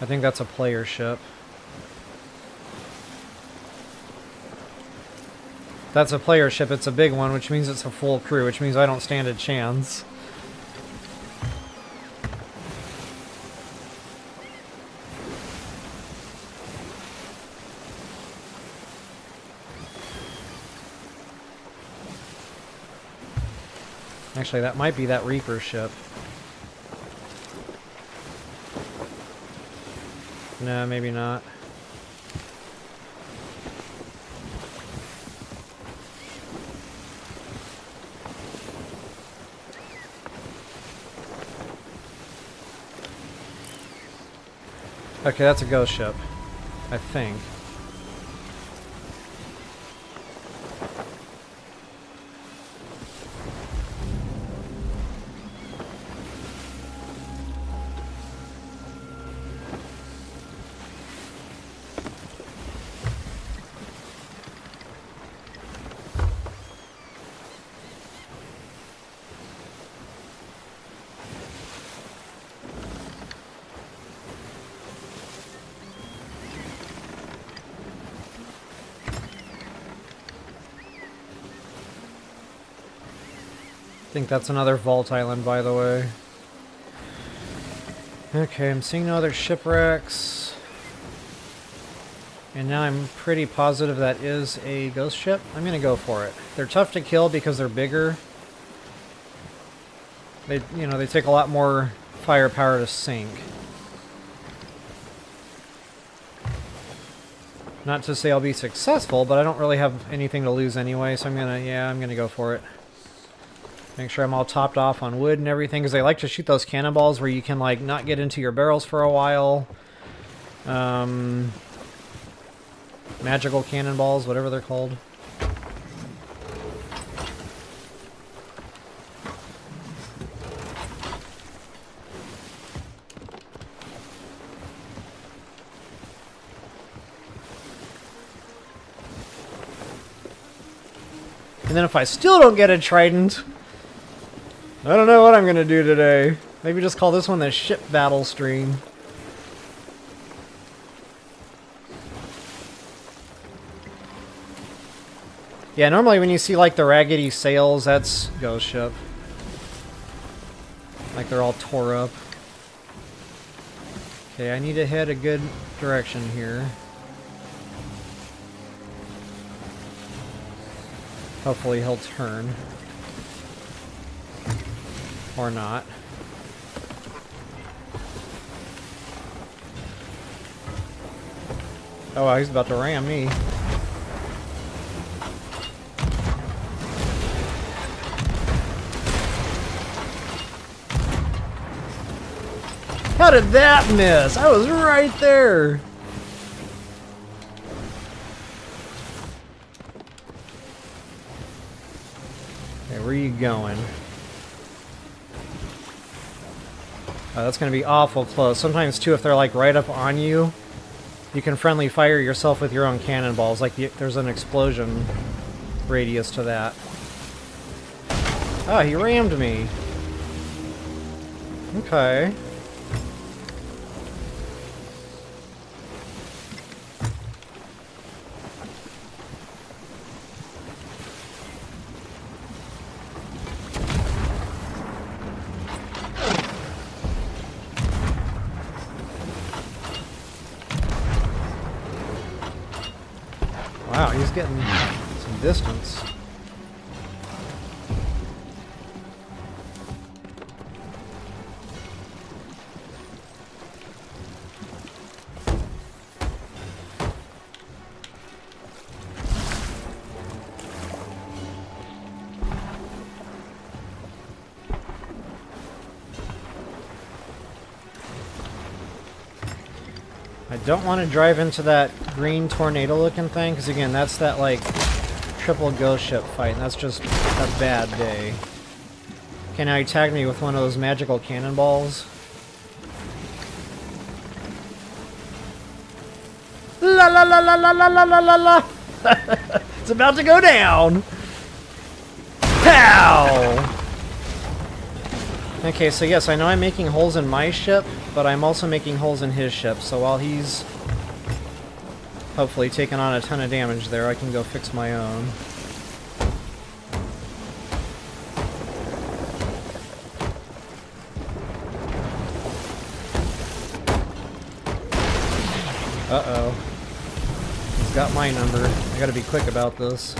I think that's a player ship. That's a player ship, it's a big one, which means it's a full crew, which means I don't stand a chance. Actually, that might be that Reaper ship. No, maybe not. Okay, that's a ghost ship, I think. I think that's another vault island, by the way. Okay, I'm seeing no other shipwrecks. And now I'm pretty positive that is a ghost ship. I'm gonna go for it. They're tough to kill because they're bigger. They, you know, they take a lot more firepower to sink. Not to say I'll be successful, but I don't really have anything to lose anyway, so I'm gonna go for it. Make sure I'm all topped off on wood and everything, because they like to shoot those cannonballs where you can, like, not get into your barrels for a while. Magical cannonballs, whatever they're called. And then if I still don't get a trident, I don't know what I'm gonna do today. Maybe just call this one the ship battle stream. Yeah, normally when you see like the raggedy sails, that's ghost ship. Like they're all tore up. Okay, I need to head a good direction here. Hopefully he'll turn. Or not. Oh, wow, he's about to ram me. How did that miss? I was right there. Okay, where are you going? That's going to be awful close. Sometimes, too, if they're like right up on you, you can friendly fire yourself with your own cannonballs. Like, there's an explosion radius to that. Oh, he rammed me. Okay. Wow, he's getting some distance. I don't want to drive into that green tornado looking thing, because again, that's that like triple ghost ship fight, and that's just a bad day. Okay, now he tagged me with one of those magical cannonballs. La la la la la la la la la la! It's about to go down! Pow! Okay, so yes, I know I'm making holes in my ship, but I'm also making holes in his ship, so while he's hopefully taking on a ton of damage there, I can go fix my own. Uh-oh. He's got my number. I gotta be quick about this.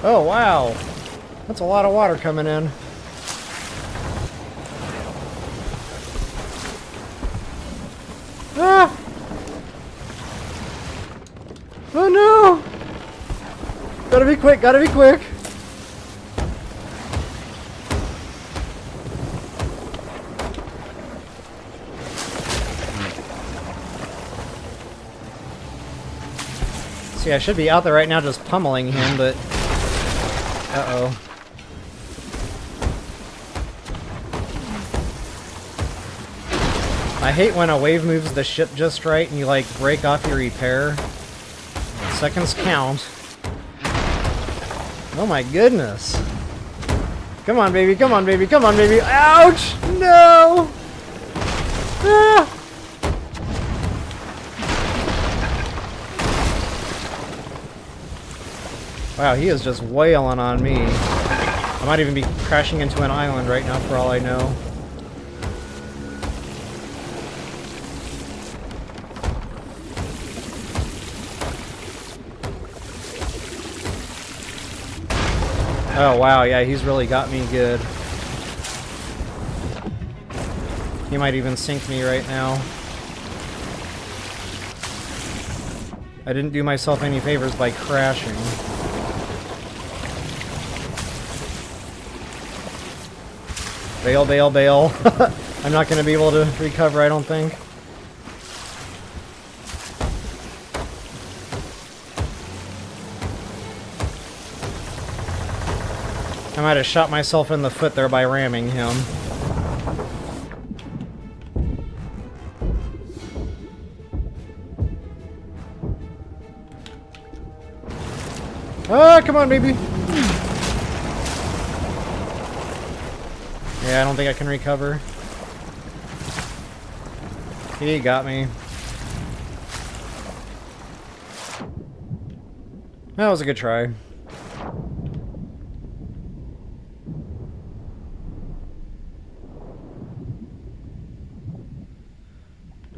Oh, wow. That's a lot of water coming in. Ah! Oh no! Gotta be quick, gotta be quick! See, I should be out there right now just pummeling him, but... Uh-oh. I hate when a wave moves the ship just right and you, like, break off your repair. Seconds count. Oh my goodness. Come on, baby, come on, baby, come on, baby. Ouch! No! Ah! Wow, he is just wailing on me. I might even be crashing into an island right now for all I know. Oh wow, yeah, he's really got me good. He might even sink me right now. I didn't do myself any favors by crashing. Bail, bail, bail. I'm not going to be able to recover, I don't think. I might have shot myself in the foot there by ramming him. Ah, come on, baby! Yeah, I don't think I can recover. He got me. That was a good try.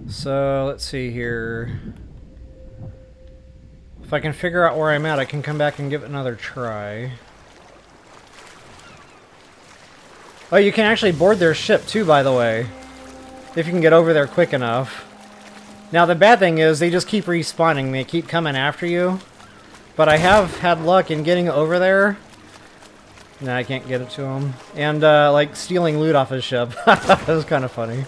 So, let's see here. If I can figure out where I'm at, I can come back and give it another try. Oh, you can actually board their ship too, by the way. If you can get over there quick enough. Now, the bad thing is they just keep respawning. They keep coming after you. But I have had luck in getting over there. No, I can't get it to him. And, like, stealing loot off his ship. That was kind of funny.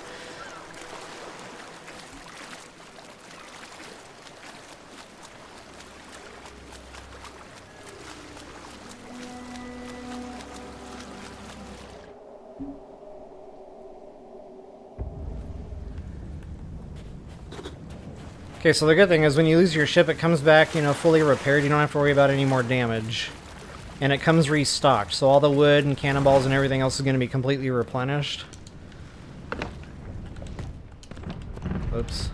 Okay, so the good thing is when you lose your ship, it comes back, you know, fully repaired. You don't have to worry about any more damage. And it comes restocked, so all the wood and cannonballs and everything else is going to be completely replenished. Oops.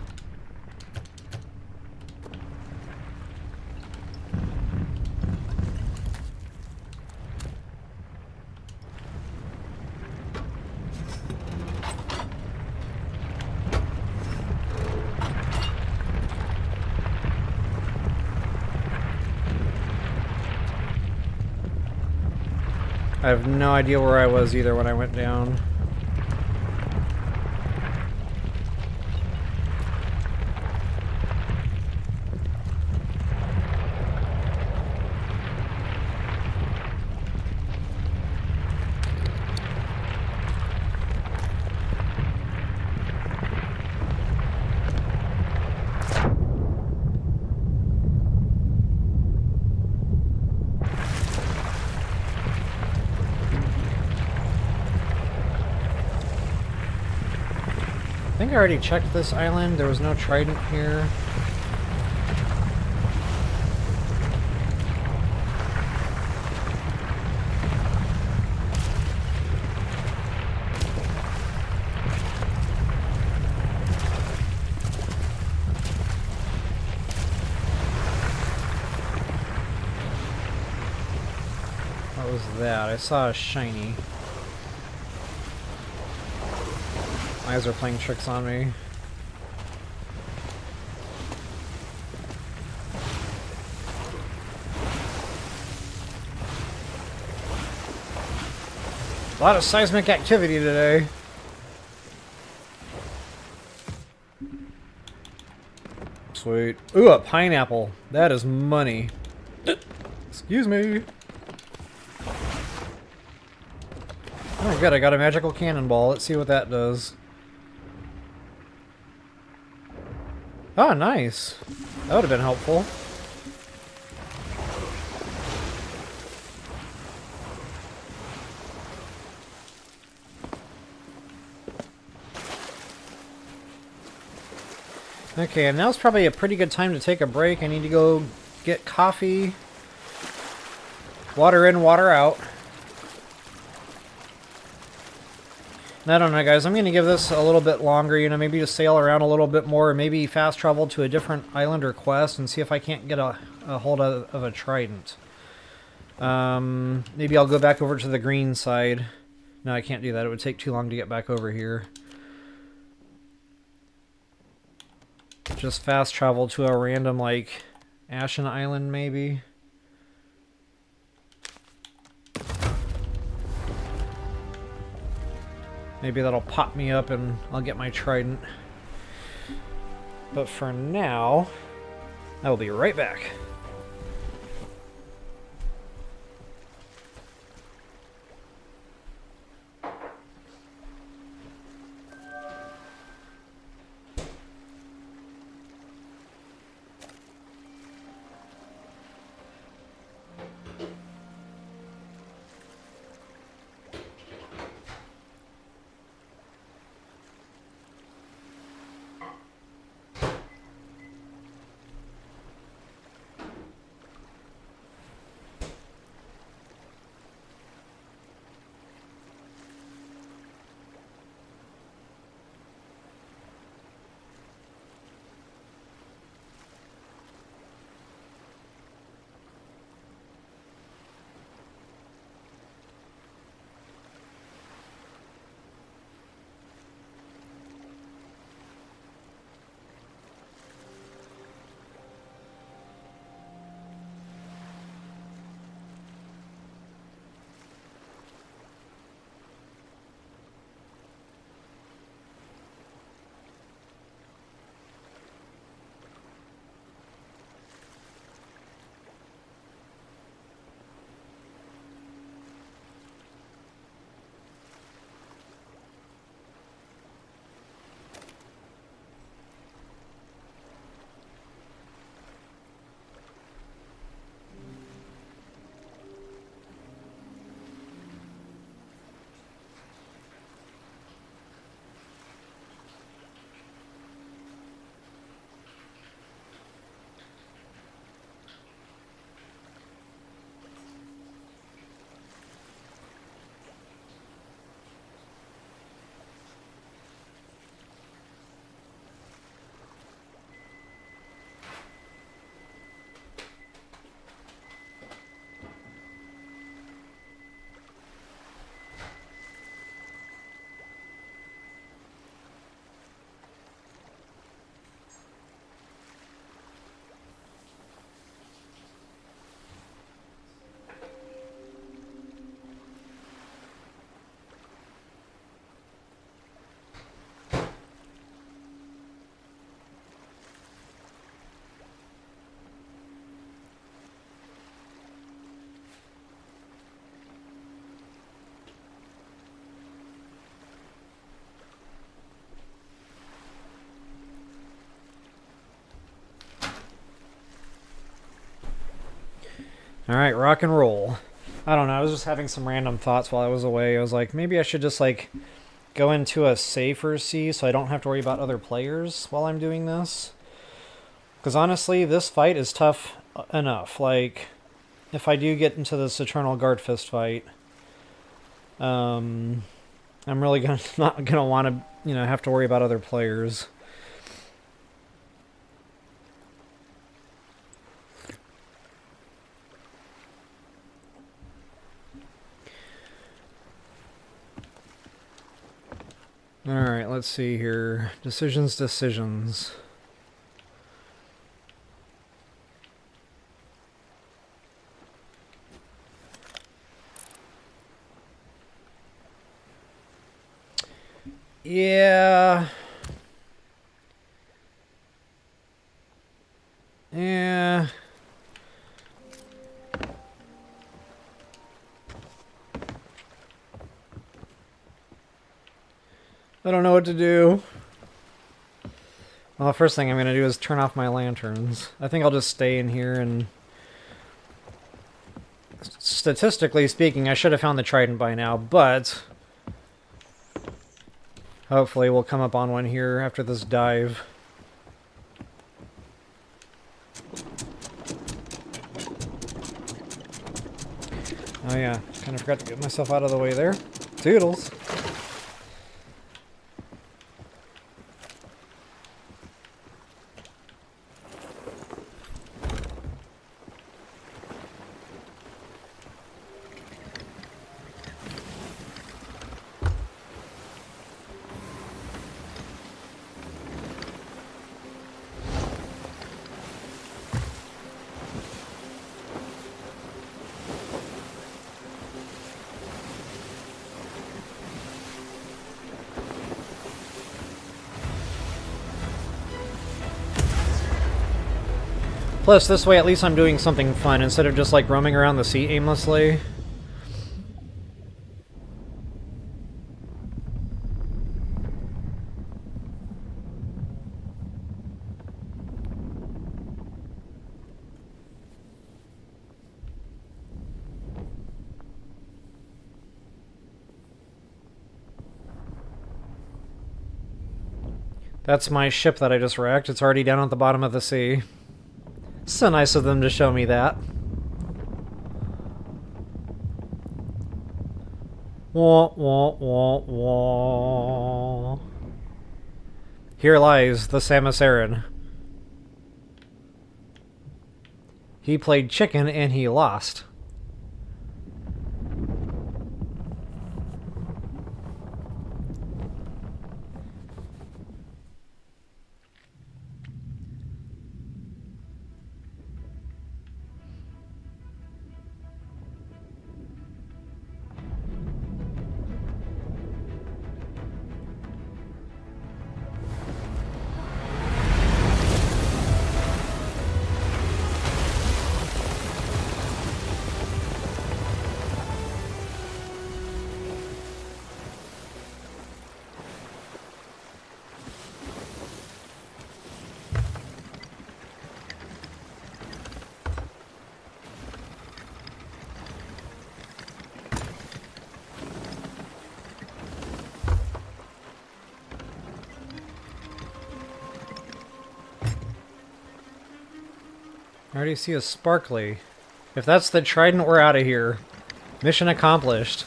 I have no idea where I was either when I went down. I think I already checked this island. There was no trident here. What was that? I saw a shiny. My eyes are playing tricks on me. A lot of seismic activity today. Sweet. Ooh, a pineapple. That is money. Excuse me. Oh, good. I got a magical cannonball. Let's see what that does. Oh, nice. That would have been helpful. Okay, and now's probably a pretty good time to take a break. I need to go get coffee. Water in, water out. I don't know, guys. I'm going to give this a little bit longer, you know, maybe just sail around a little bit more, maybe fast travel to a different island or quest and see if I can't get a hold of a trident. Maybe I'll go back over to the green side. No, I can't do that. It would take too long to get back over here. Just fast travel to a random, like, Ashen Island, maybe. Maybe that'll pop me up and I'll get my trident. But for now, I will be right back. Alright, rock and roll. I don't know, I was just having some random thoughts while I was away. I was like, maybe I should just, like, go into a safer sea so I don't have to worry about other players while I'm doing this. Because honestly, this fight is tough enough. Like, if I do get into this Eternal Guard Fist fight, I'm really not gonna want to, you know, have to worry about other players. Alright, let's see here. Decisions. Yeah. Yeah. I don't know what to do. Well, the first thing I'm going to do is turn off my lanterns. I think I'll just stay in here and... Statistically speaking, I should have found the trident by now, but... Hopefully we'll come up on one here after this dive. Oh yeah, kind of forgot to get myself out of the way there. Toodles! Plus, this way at least I'm doing something fun instead of just like roaming around the sea aimlessly. That's my ship that I just wrecked. It's already down at the bottom of the sea. So nice of them to show me that. Wah, wah, wah, wah. Here lies the Samus Aran. He played chicken and he lost. I already see a sparkly. If that's the trident, we're out of here. Mission accomplished.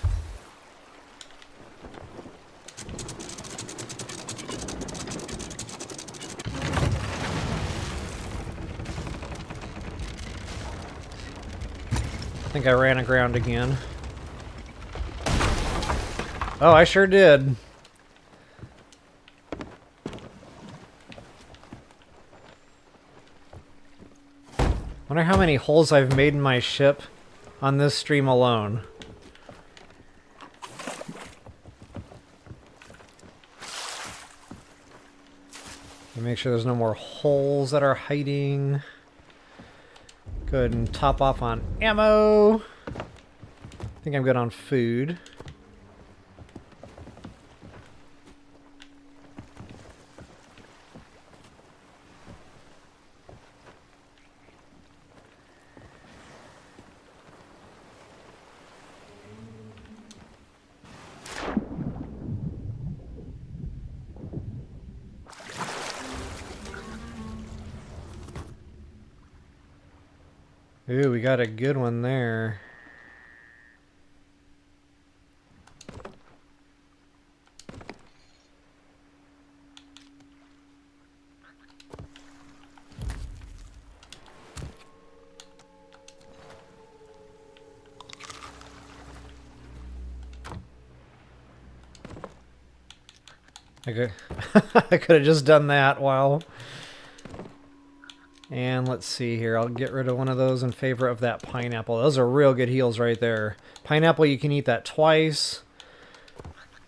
I think I ran aground again. Oh, I sure did. Wonder how many holes I've made in my ship on this stream alone. Make sure there's no more holes that are hiding. Go ahead and top off on ammo. I think I'm good on food. Ooh, we got a good one there. I could have just done that. Wow. And let's see here. I'll get rid of one of those in favor of that pineapple. Those are real good heals right there. Pineapple, you can eat that twice.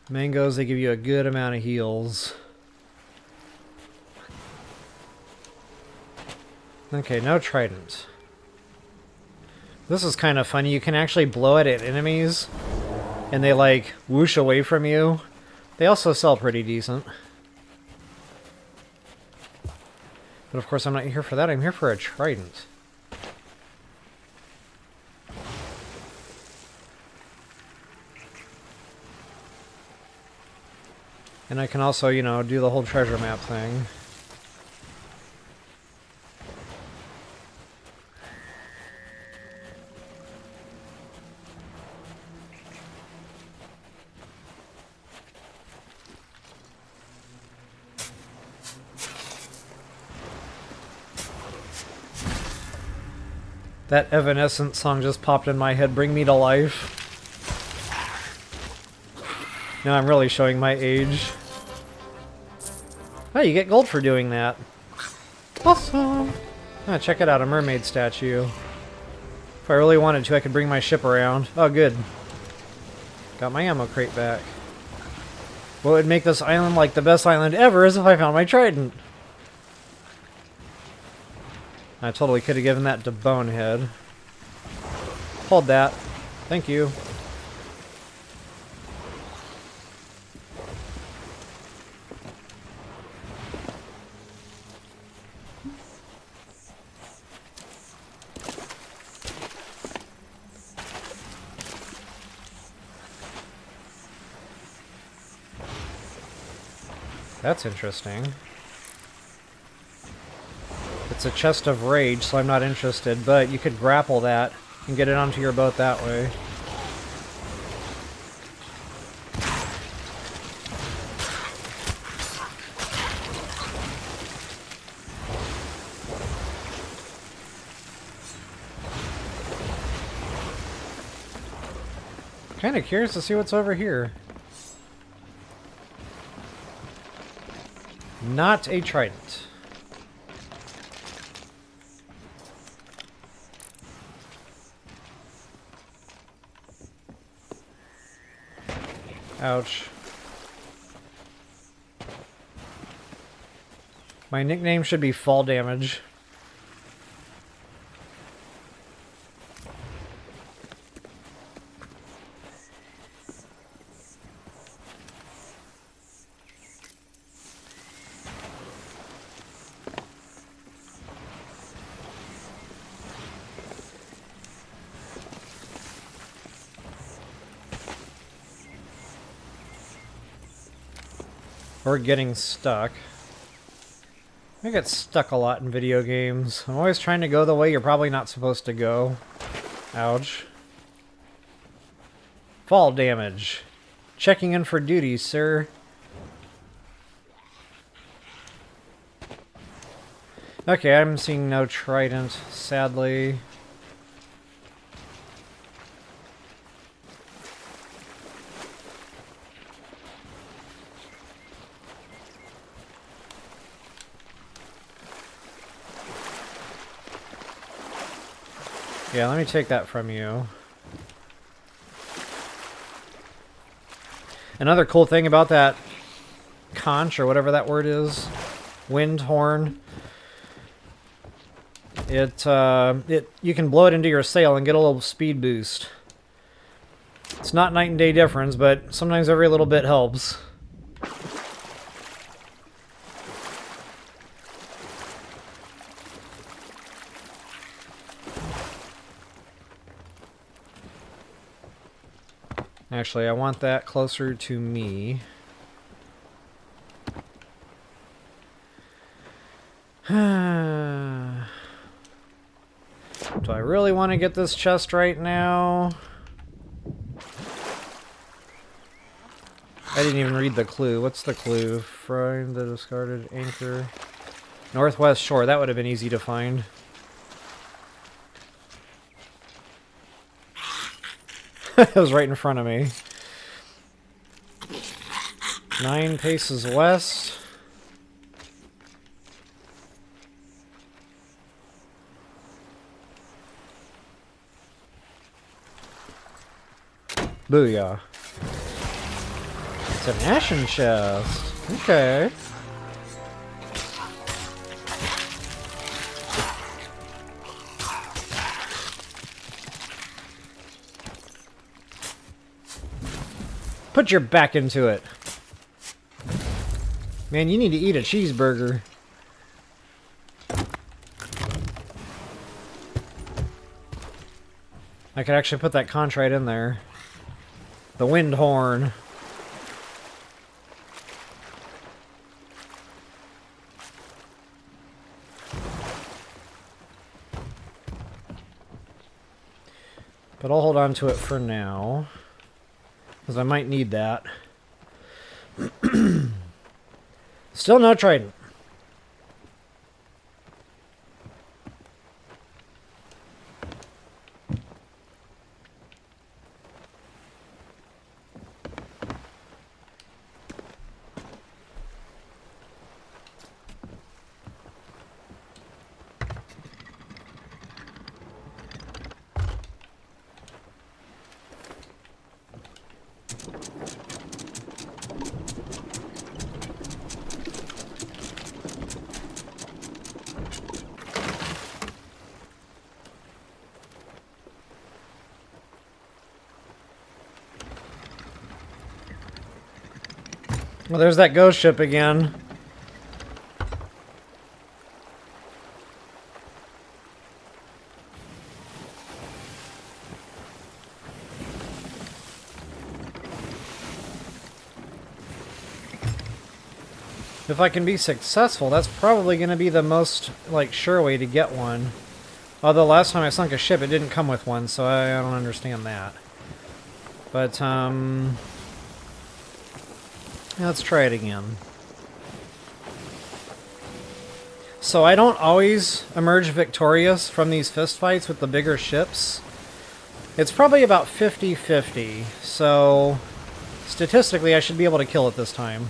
Mangoes, they give you a good amount of heals. Okay, no trident. This is kind of funny. You can actually blow it at enemies, and they, like, whoosh away from you. They also sell pretty decent. But of course I'm not here for that, I'm here for a trident. And I can also, you know, do the whole treasure map thing. That Evanescence song just popped in my head, Bring Me to Life. Now I'm really showing my age. Oh, you get gold for doing that. Awesome! Ah, check it out, a mermaid statue. If I really wanted to, I could bring my ship around. Oh, good. Got my ammo crate back. What would make this island like the best island ever is if I found my trident. I totally could have given that to Bonehead. Hold that. Thank you. That's interesting. It's a chest of rage, so I'm not interested, but you could grapple that and get it onto your boat that way. Kind of curious to see what's over here. Not a trident. Ouch. My nickname should be Fall Damage. Or getting stuck. I get stuck a lot in video games. I'm always trying to go the way you're probably not supposed to go. Ouch. Fall damage. Checking in for duty, sir. Okay, I'm seeing no trident, sadly. Yeah, let me take that from you. Another cool thing about that conch, or whatever that word is, wind horn, you can blow it into your sail and get a little speed boost. It's not night and day difference, but sometimes every little bit helps. Actually, I want that closer to me. No Do I really want to get this chest right now? I didn't even read the clue. What's the clue? Find the discarded anchor. Northwest shore. That would have been easy to find. It was right in front of me. 9 paces west. Booyah. It's an ashen chest. Okay. Put your back into it. Man, you need to eat a cheeseburger. I could actually put that contrite in there. The wind horn. But I'll hold on to it for now, because I might need that. Still no trident. Well, there's that ghost ship again. If I can be successful, that's probably going to be the most, like, sure way to get one. Although last time I sunk a ship, it didn't come with one, so I don't understand that. But, let's try it again. So I don't always emerge victorious from these fistfights with the bigger ships. It's probably about 50-50, so statistically I should be able to kill it this time.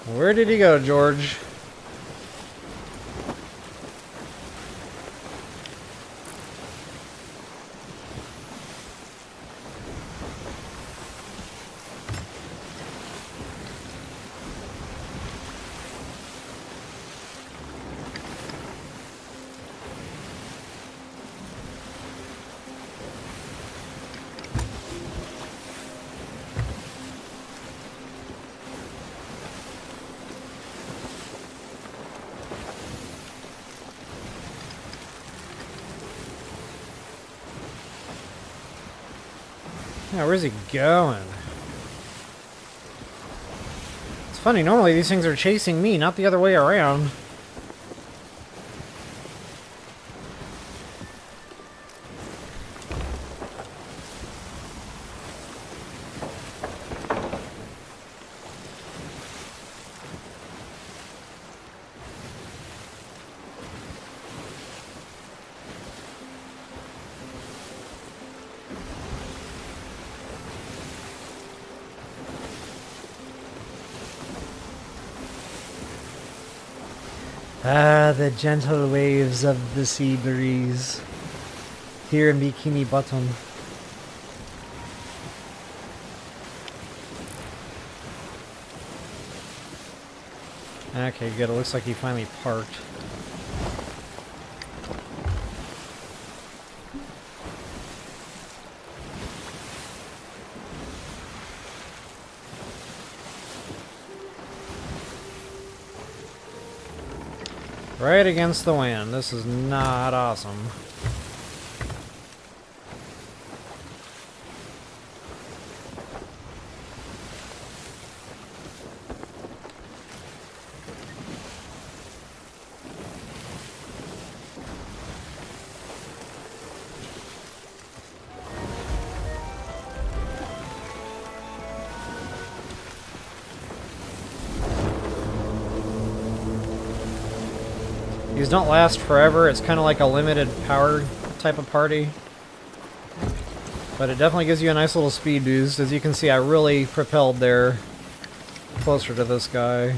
Where did he go, George? Yeah, where's he going? It's funny, normally these things are chasing me, not the other way around. Ah, the gentle waves of the sea breeze. Here in Bikini Bottom. Okay, good. It looks like he finally parked. Right against the wind. This is not awesome. These don't last forever. It's kind of like a limited power type of party. But it definitely gives you a nice little speed boost. As you can see, I really propelled there closer to this guy.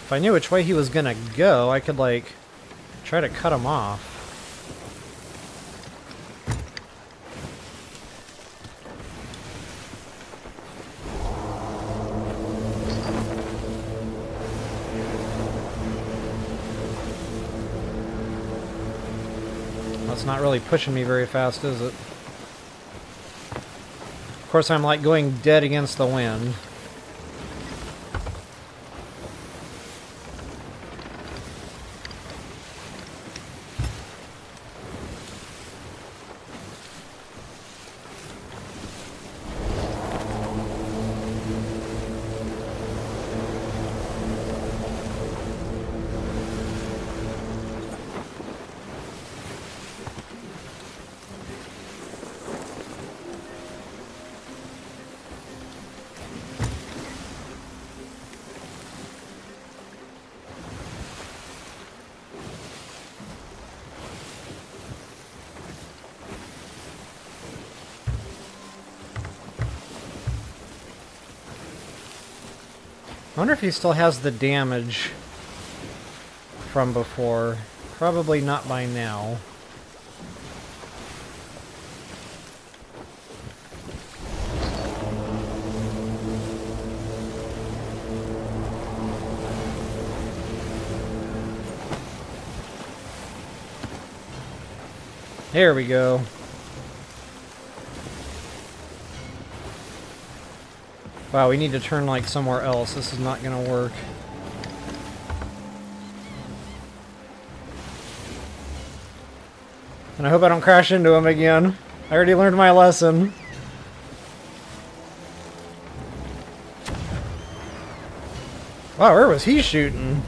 If I knew which way he was gonna go, I could like try to cut him off. It's not really pushing me very fast, is it? Of course, I'm like going dead against the wind. I wonder if he still has the damage from before. Probably not by now. There we go. Wow, we need to turn like somewhere else. This is not gonna work. And I hope I don't crash into him again. I already learned my lesson. Wow, where was he shooting?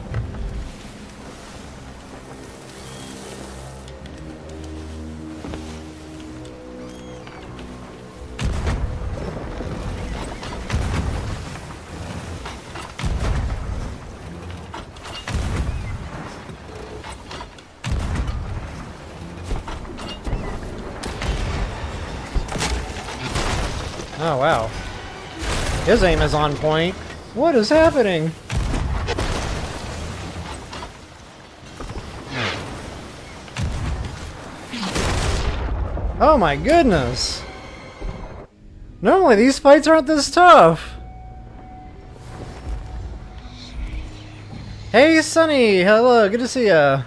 Oh, wow. His aim is on point. What is happening? Oh my goodness! Normally these fights aren't this tough! Hey Sonny! Hello, good to see ya.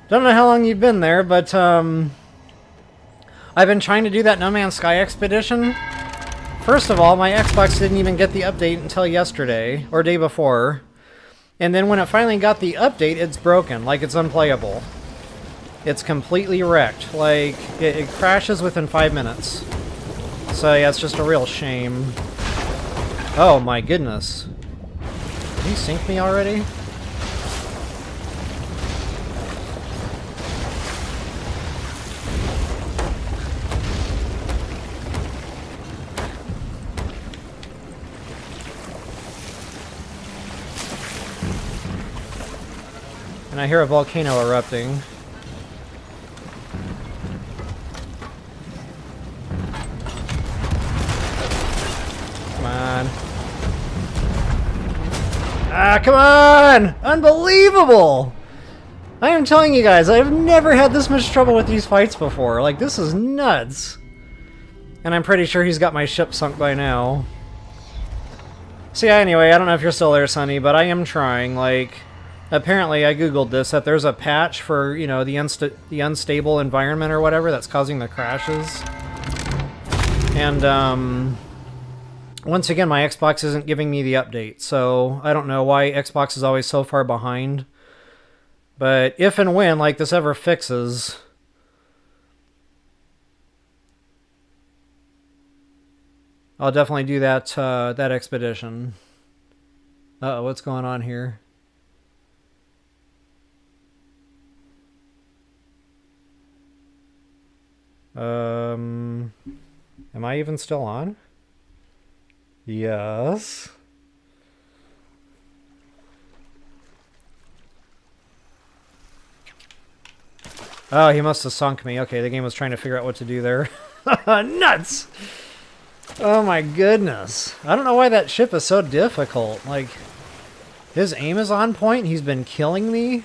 Don't know how long you've been there, but I've been trying to do that No Man's Sky expedition. First of all, my Xbox didn't even get the update until yesterday, or day before. And then when it finally got the update, it's broken, like it's unplayable. It's completely wrecked, like, it crashes within 5 minutes. So yeah, it's just a real shame. Oh my goodness. Did he sink me already? And I hear a volcano erupting. Ah, come on! Unbelievable! I am telling you guys, I've never had this much trouble with these fights before. Like, this is nuts. And I'm pretty sure he's got my ship sunk by now. So yeah, anyway, I don't know if you're still there, Sonny, but I am trying. Like, apparently I googled this, that there's a patch for, you know, the unstable environment or whatever that's causing the crashes. And, once again, my Xbox isn't giving me the update, so I don't know why Xbox is always so far behind. But if and when, like, this ever fixes... I'll definitely do that, that expedition. Uh-oh, what's going on here? Am I even still on? Yes. Oh, he must have sunk me. Okay, the game was trying to figure out what to do there. Nuts! Oh my goodness. I don't know why that ship is so difficult. Like, his aim is on point. He's been killing me.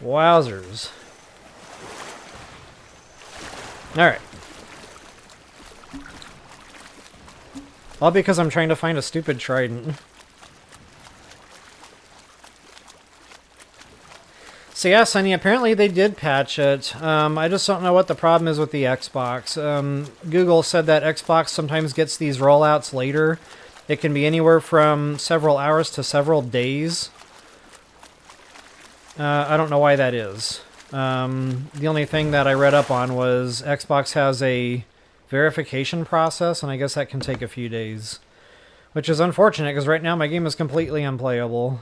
Wowzers. Alright. All because I'm trying to find a stupid trident. So yeah, Sonny, apparently they did patch it. I just don't know what the problem is with the Xbox. Google said that Xbox sometimes gets these rollouts later. It can be anywhere from several hours to several days. I don't know why that is. The only thing that I read up on was Xbox has a verification process, and I guess that can take a few days. Which is unfortunate, because right now my game is completely unplayable.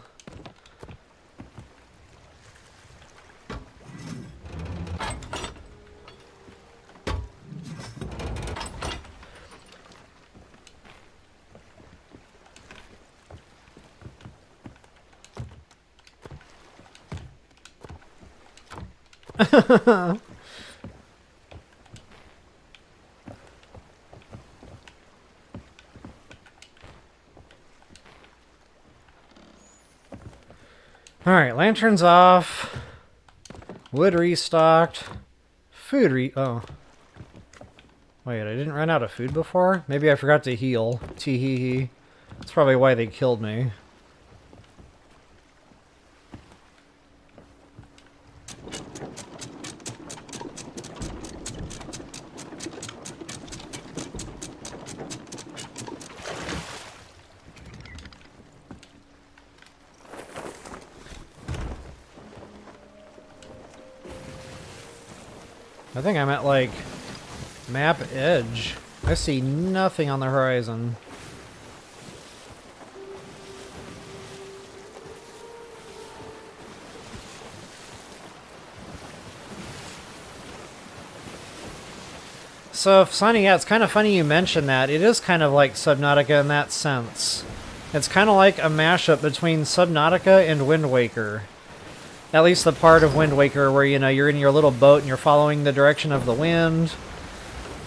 Alright, lanterns off. Wood restocked. Food oh. Wait, I didn't run out of food before? Maybe I forgot to heal. Tee-hee-hee. That's probably why they killed me. I think I'm at, like, map edge. I see nothing on the horizon. So, Sonny, yeah, it's kind of funny you mention that. It is kind of like Subnautica in that sense. It's kind of like a mashup between Subnautica and Wind Waker. At least the part of Wind Waker where, you know, you're in your little boat and you're following the direction of the wind.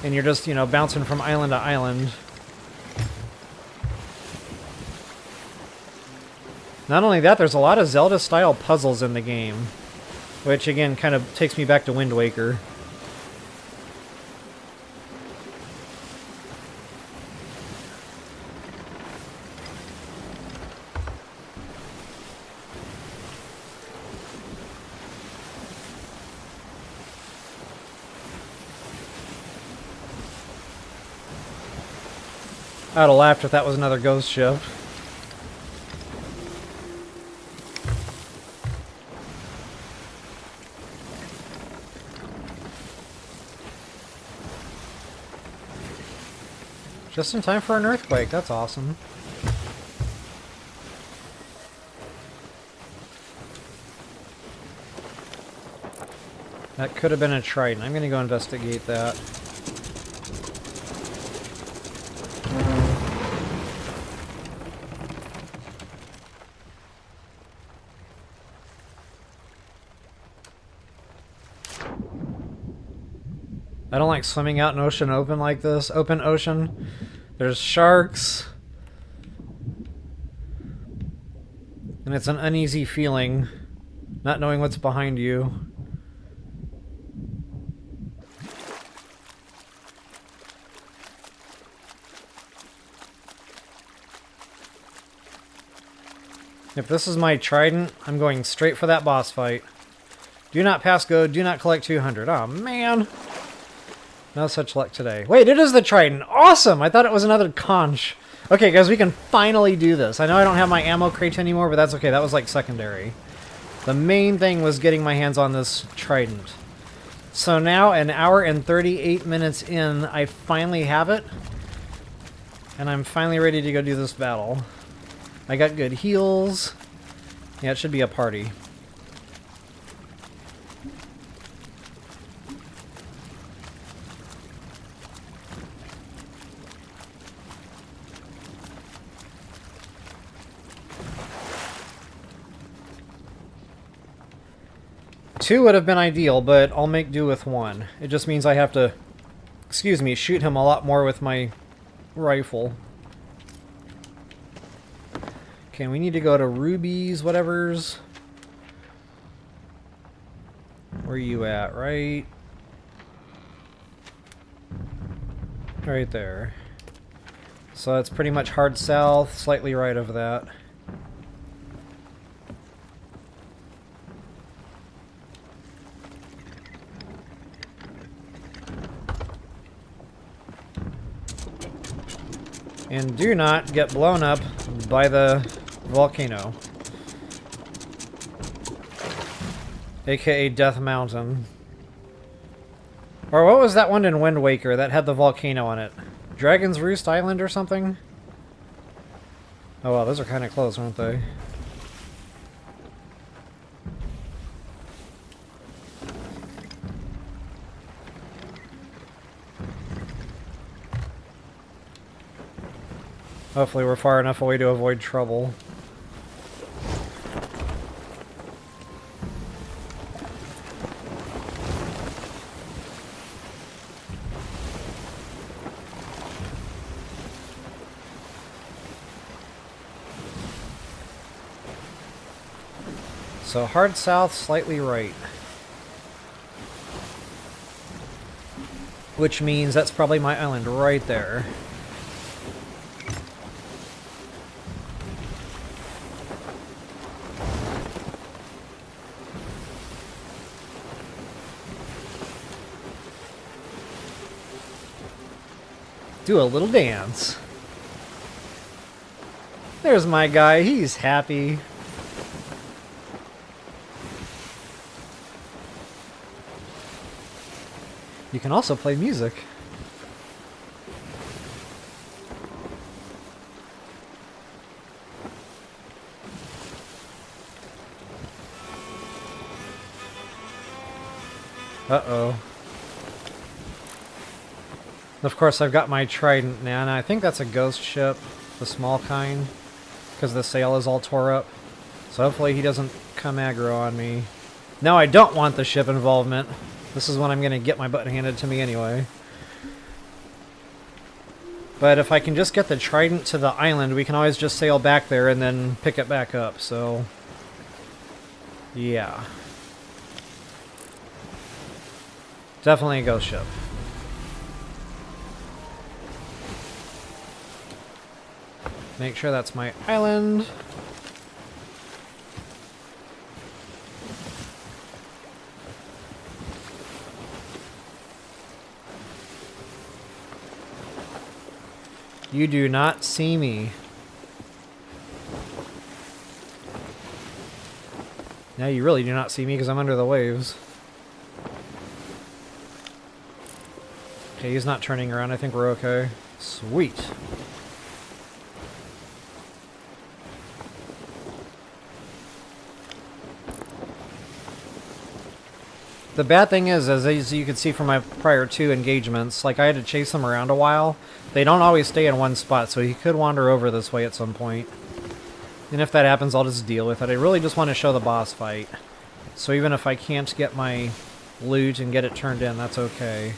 And you're just, you know, bouncing from island to island. Not only that, there's a lot of Zelda-style puzzles in the game. Which, again, kind of takes me back to Wind Waker. I'd have laughed if that was another ghost ship. Just in time for an earthquake, that's awesome. That could have been a trident. I'm gonna go investigate that. I don't like swimming out in ocean open like this. Open ocean. There's sharks. And it's an uneasy feeling, not knowing what's behind you. If this is my trident, I'm going straight for that boss fight. Do not pass go, do not collect 200. Oh, man. No such luck today. Wait, it is the trident. Awesome! I thought it was another conch. Okay, guys, we can finally do this. I know I don't have my ammo crate anymore, but that's okay. That was like secondary. The main thing was getting my hands on this trident. So now, an hour and 38 minutes in, I finally have it. And I'm finally ready to go do this battle. I got good heals. Yeah, it should be a party. Two would have been ideal, but I'll make do with one. It just means I have to, excuse me, shoot him a lot more with my rifle. Okay, we need to go to Ruby's whatevers. Where are you at? Right there. So that's pretty much hard south, slightly right of that. And do not get blown up by the volcano. AKA Death Mountain. Or what was that one in Wind Waker that had the volcano on it? Dragon's Roost Island or something? Oh wow, those are kind of close, aren't they? Hopefully we're far enough away to avoid trouble. So hard south, slightly right. Which means that's probably my island right there. Do a little dance. There's my guy, he's happy. You can also play music. Uh-oh. Of course, I've got my trident now, and I think that's a ghost ship, the small kind, because the sail is all tore up. So hopefully he doesn't come aggro on me. No, I don't want the ship involvement. This is when I'm going to get my butt handed to me anyway. But if I can just get the trident to the island, we can always just sail back there and then pick it back up, so... yeah. Definitely a ghost ship. Make sure that's my island. You do not see me. Now you really do not see me because I'm under the waves. Okay, he's not turning around. I think we're okay. Sweet. The bad thing is, as you can see from my prior 2 engagements, like I had to chase them around a while. They don't always stay in one spot, so he could wander over this way at some point. And if that happens, I'll just deal with it. I really just want to show the boss fight. So even if I can't get my loot and get it turned in, that's okay.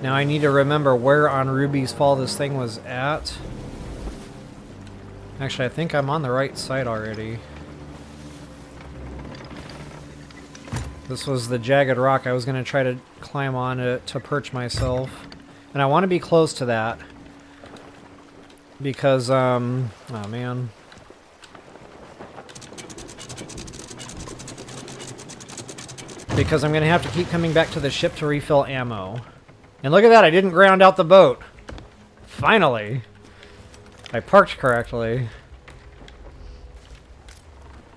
Now I need to remember where on Ruby's Fall this thing was at. Actually, I think I'm on the right side already. This was the jagged rock I was going to try to climb on to perch myself. And I want to be close to that. Because, oh man. Because I'm going to have to keep coming back to the ship to refill ammo. And look at that, I didn't ground out the boat. Finally. I parked correctly.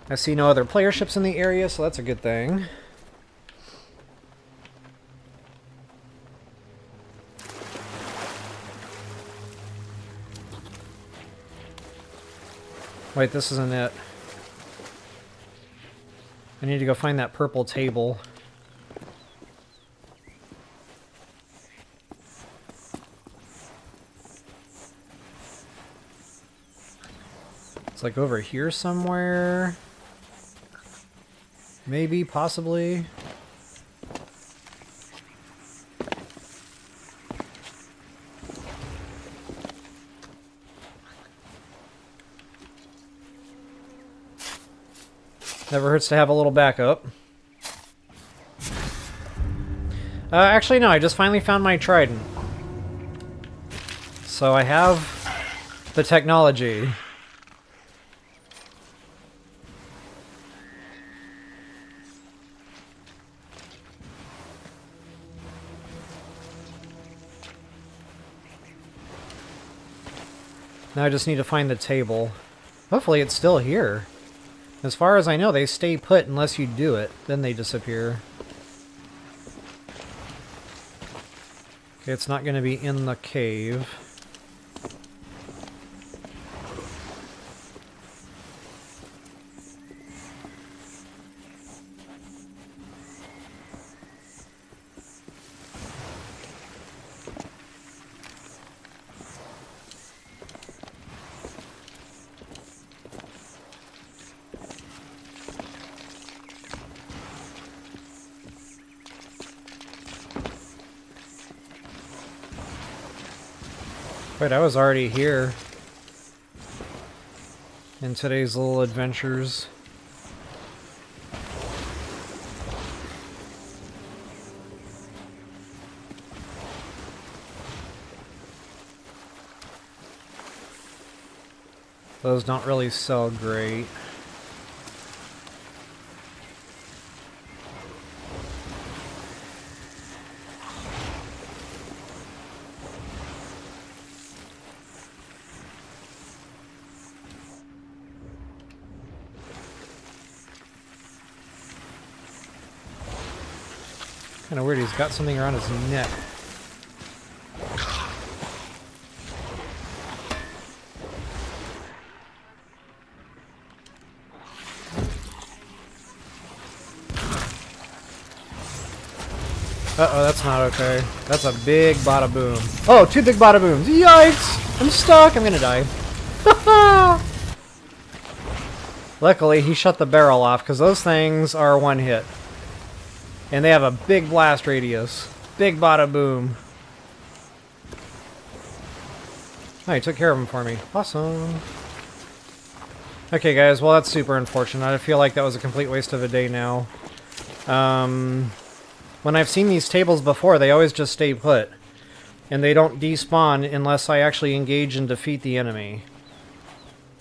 I see no other player ships in the area, so that's a good thing. Wait, this isn't it. I need to go find that purple table. It's like over here somewhere. Maybe, possibly. Never hurts to have a little backup. Actually, no, I just finally found my trident. So I have the technology. Now I just need to find the table. Hopefully it's still here. As far as I know, they stay put unless you do it. Then they disappear. Okay, it's not going to be in the cave. Wait, I was already here in today's little adventures. Those don't really sell great. Kind of weird, he's got something around his neck. Uh-oh, that's not okay. That's a big bada boom. Oh, two big bada booms. Yikes! I'm stuck! I'm gonna die. Luckily, he shut the barrel off, because those things are one hit. And they have a big blast radius. Big bada boom. Oh, he took care of him for me. Awesome. Okay, guys. Well, that's super unfortunate. I feel like that was a complete waste of a day now. When I've seen these tables before, they always just stay put. And they don't despawn unless I actually engage and defeat the enemy.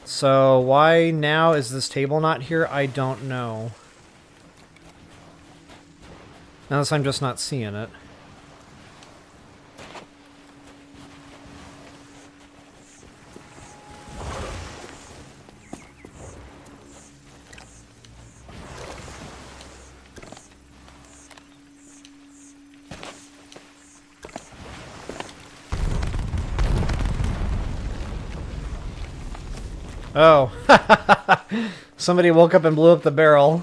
So, why now is this table not here? I don't know. Unless I'm just not seeing it. Oh. Somebody woke up and blew up the barrel.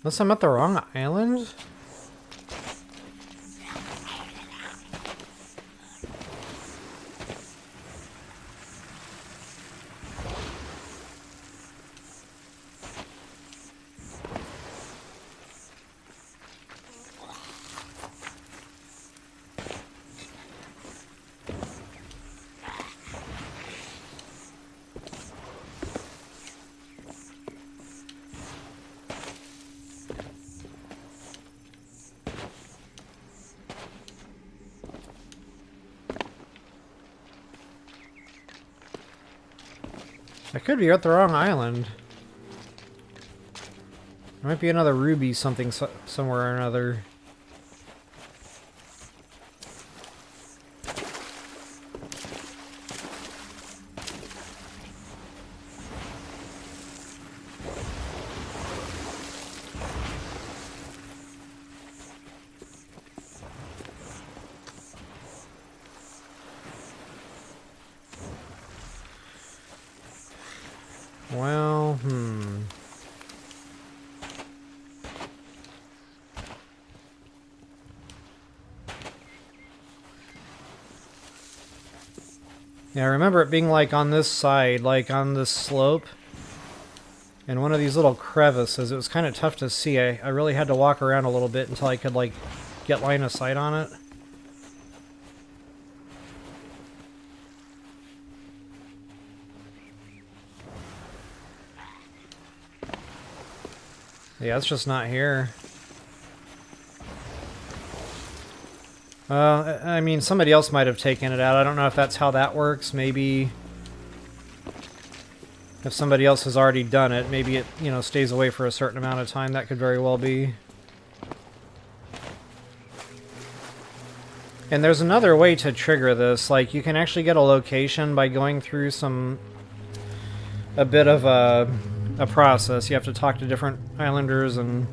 Unless I'm at the wrong island? I could be at the wrong island. There might be another ruby something somewhere or another. Well, Yeah, I remember it being like on this side, like on this slope. In one of these little crevices. It was kind of tough to see. I really had to walk around a little bit until I could, like, get line of sight on it. Yeah, it's just not here. I mean, somebody else might have taken it out. I don't know if that's how that works. Maybe if somebody else has already done it, maybe it, you know, stays away for a certain amount of time. That could very well be. And there's another way to trigger this. Like, you can actually get a location by going through a bit of a process. You have to talk to different islanders and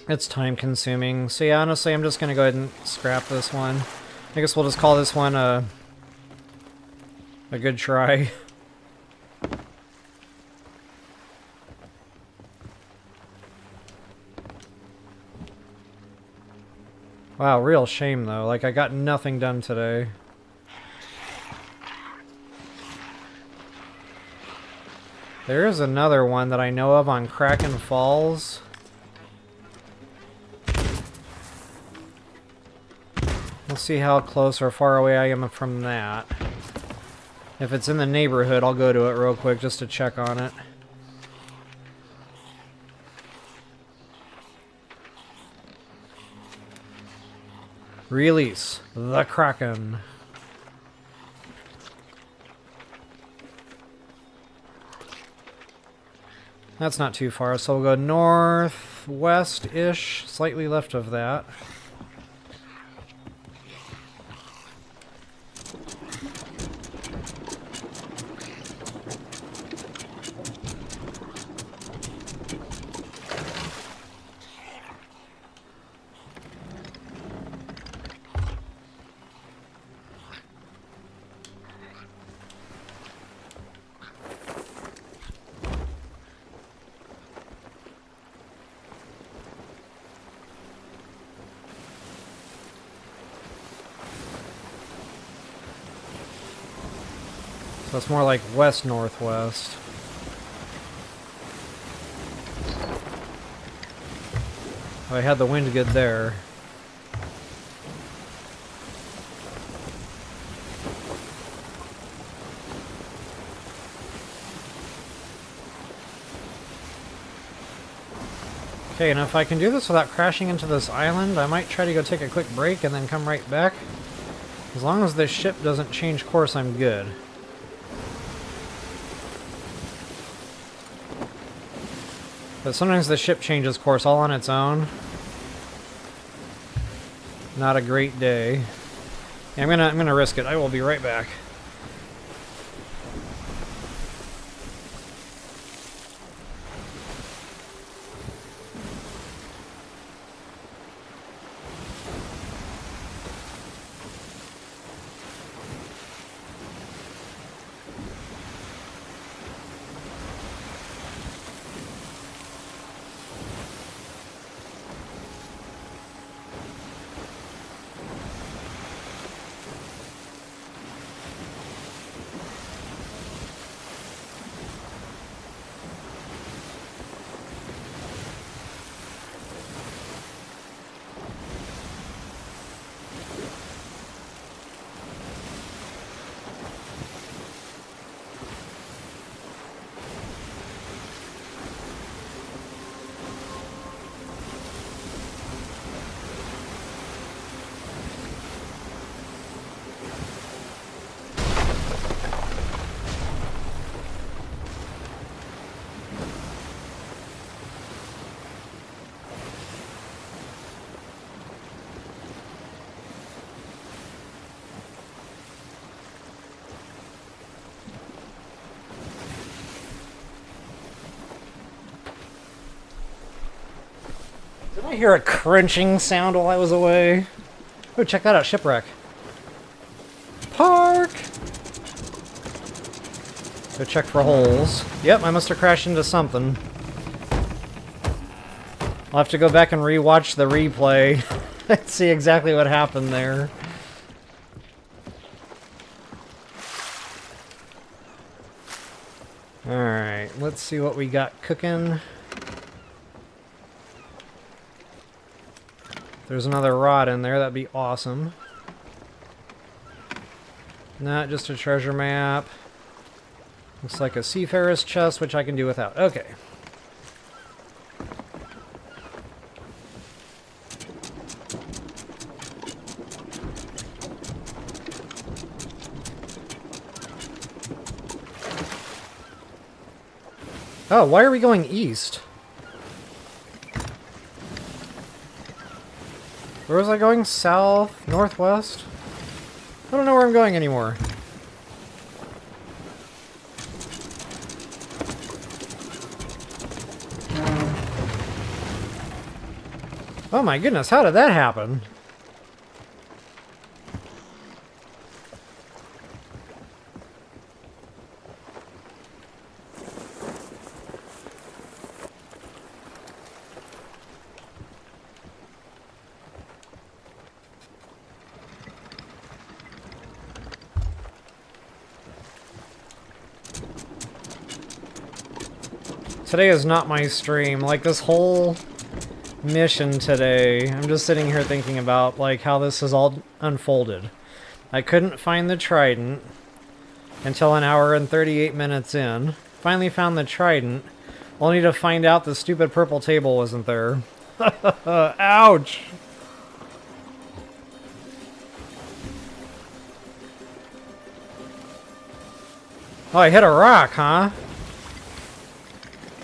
it's time consuming. So yeah, honestly, I'm just gonna go ahead and scrap this one. I guess we'll just call this one a good try. Wow, real shame though. Like, I got nothing done today. There is another one that I know of on Kraken Falls. We'll see how close or far away I am from that. If it's in the neighborhood, I'll go to it real quick just to check on it. Release the Kraken. That's not too far, so we'll go northwest-ish, slightly left of that. So it's more like west-northwest. Oh, I had the wind good there. Okay, and if I can do this without crashing into this island, I might try to go take a quick break and then come right back. As long as this ship doesn't change course, I'm good. But sometimes the ship changes course all on its own. Not a great day. Yeah, I'm gonna risk it. I will be right back. I hear a crunching sound while I was away. Oh, check that out, shipwreck. Park! Go check for holes. Yep, I must have crashed into something. I'll have to go back and rewatch the replay and see exactly what happened there. Alright, let's see what we got cooking. If there's another rod in there, that'd be awesome. Not just a treasure map. Looks like a seafarer's chest, which I can do without. Okay. Oh, why are we going east? Where was I going? South? Northwest? I don't know where I'm going anymore. Oh my goodness, how did that happen? Today is not my stream. Like, this whole mission today, I'm just sitting here thinking about, like, how this has all unfolded. I couldn't find the trident until an hour and 38 minutes in. Finally found the trident, only to find out the stupid purple table wasn't there. Ouch! Oh, I hit a rock, huh?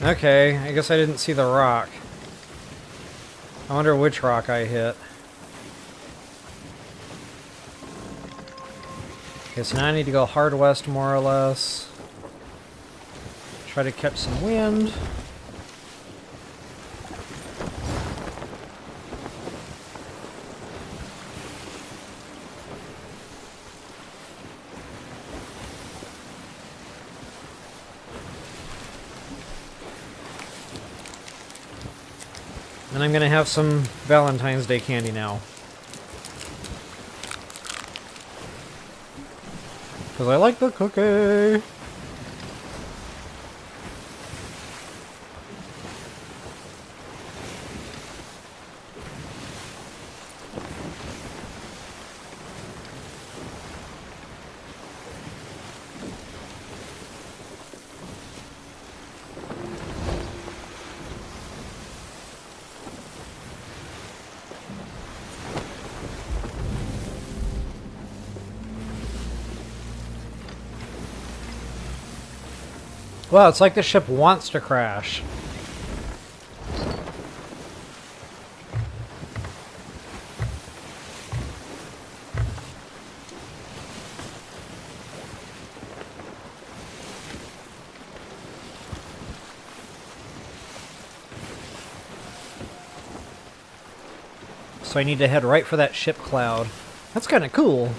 Okay, I guess I didn't see the rock. I wonder which rock I hit. Okay, so now I need to go hard west more or less. Try to catch some wind. And I'm gonna have some Valentine's Day candy now. Because I like the cookie! Wow, it's like the ship wants to crash. So I need to head right for that ship cloud. That's kind of cool.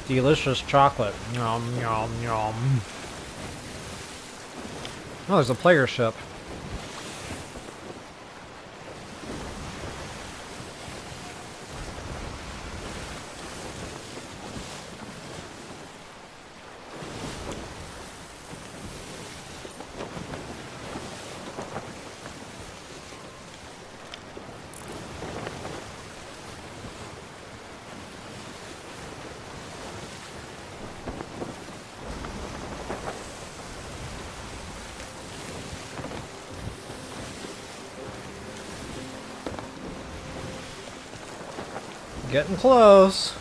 Delicious chocolate. Yum, yum, yum. Oh, there's a player ship. Getting close.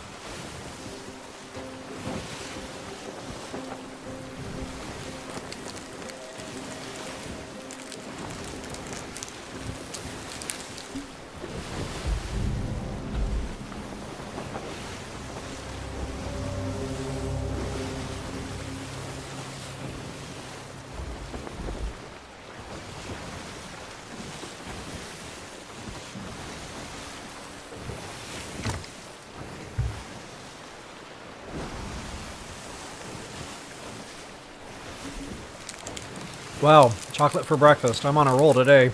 Wow, chocolate for breakfast. I'm on a roll today.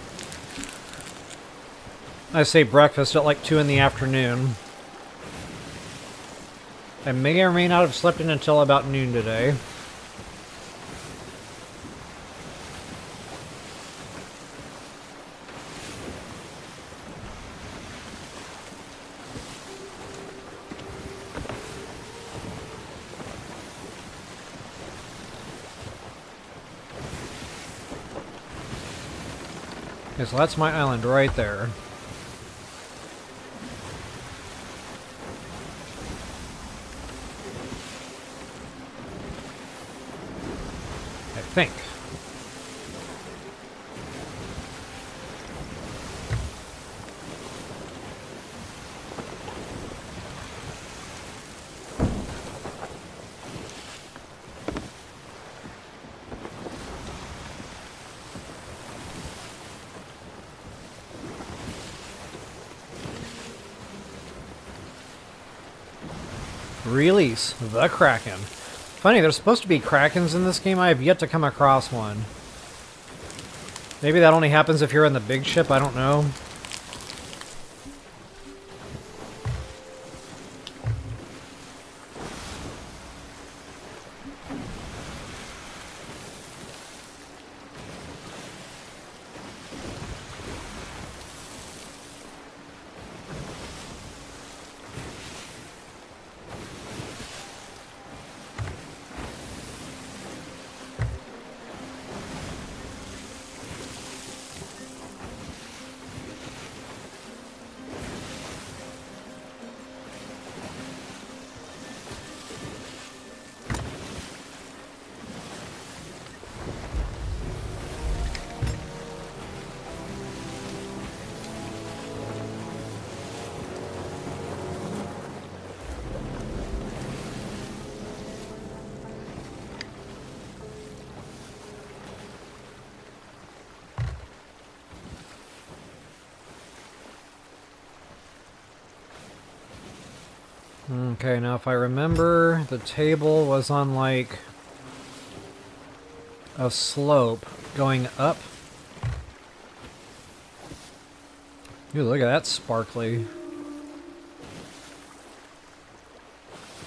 I say breakfast at like 2 in the afternoon. I may or may not have slept in until about noon today. Okay, so that's my island right there. I think. Release the Kraken. Funny, there's supposed to be Krakens in this game. I have yet to come across one. Maybe that only happens if you're in the big ship, I don't know. Okay, now if I remember, the table was on like a slope going up. Ooh, look at that sparkly.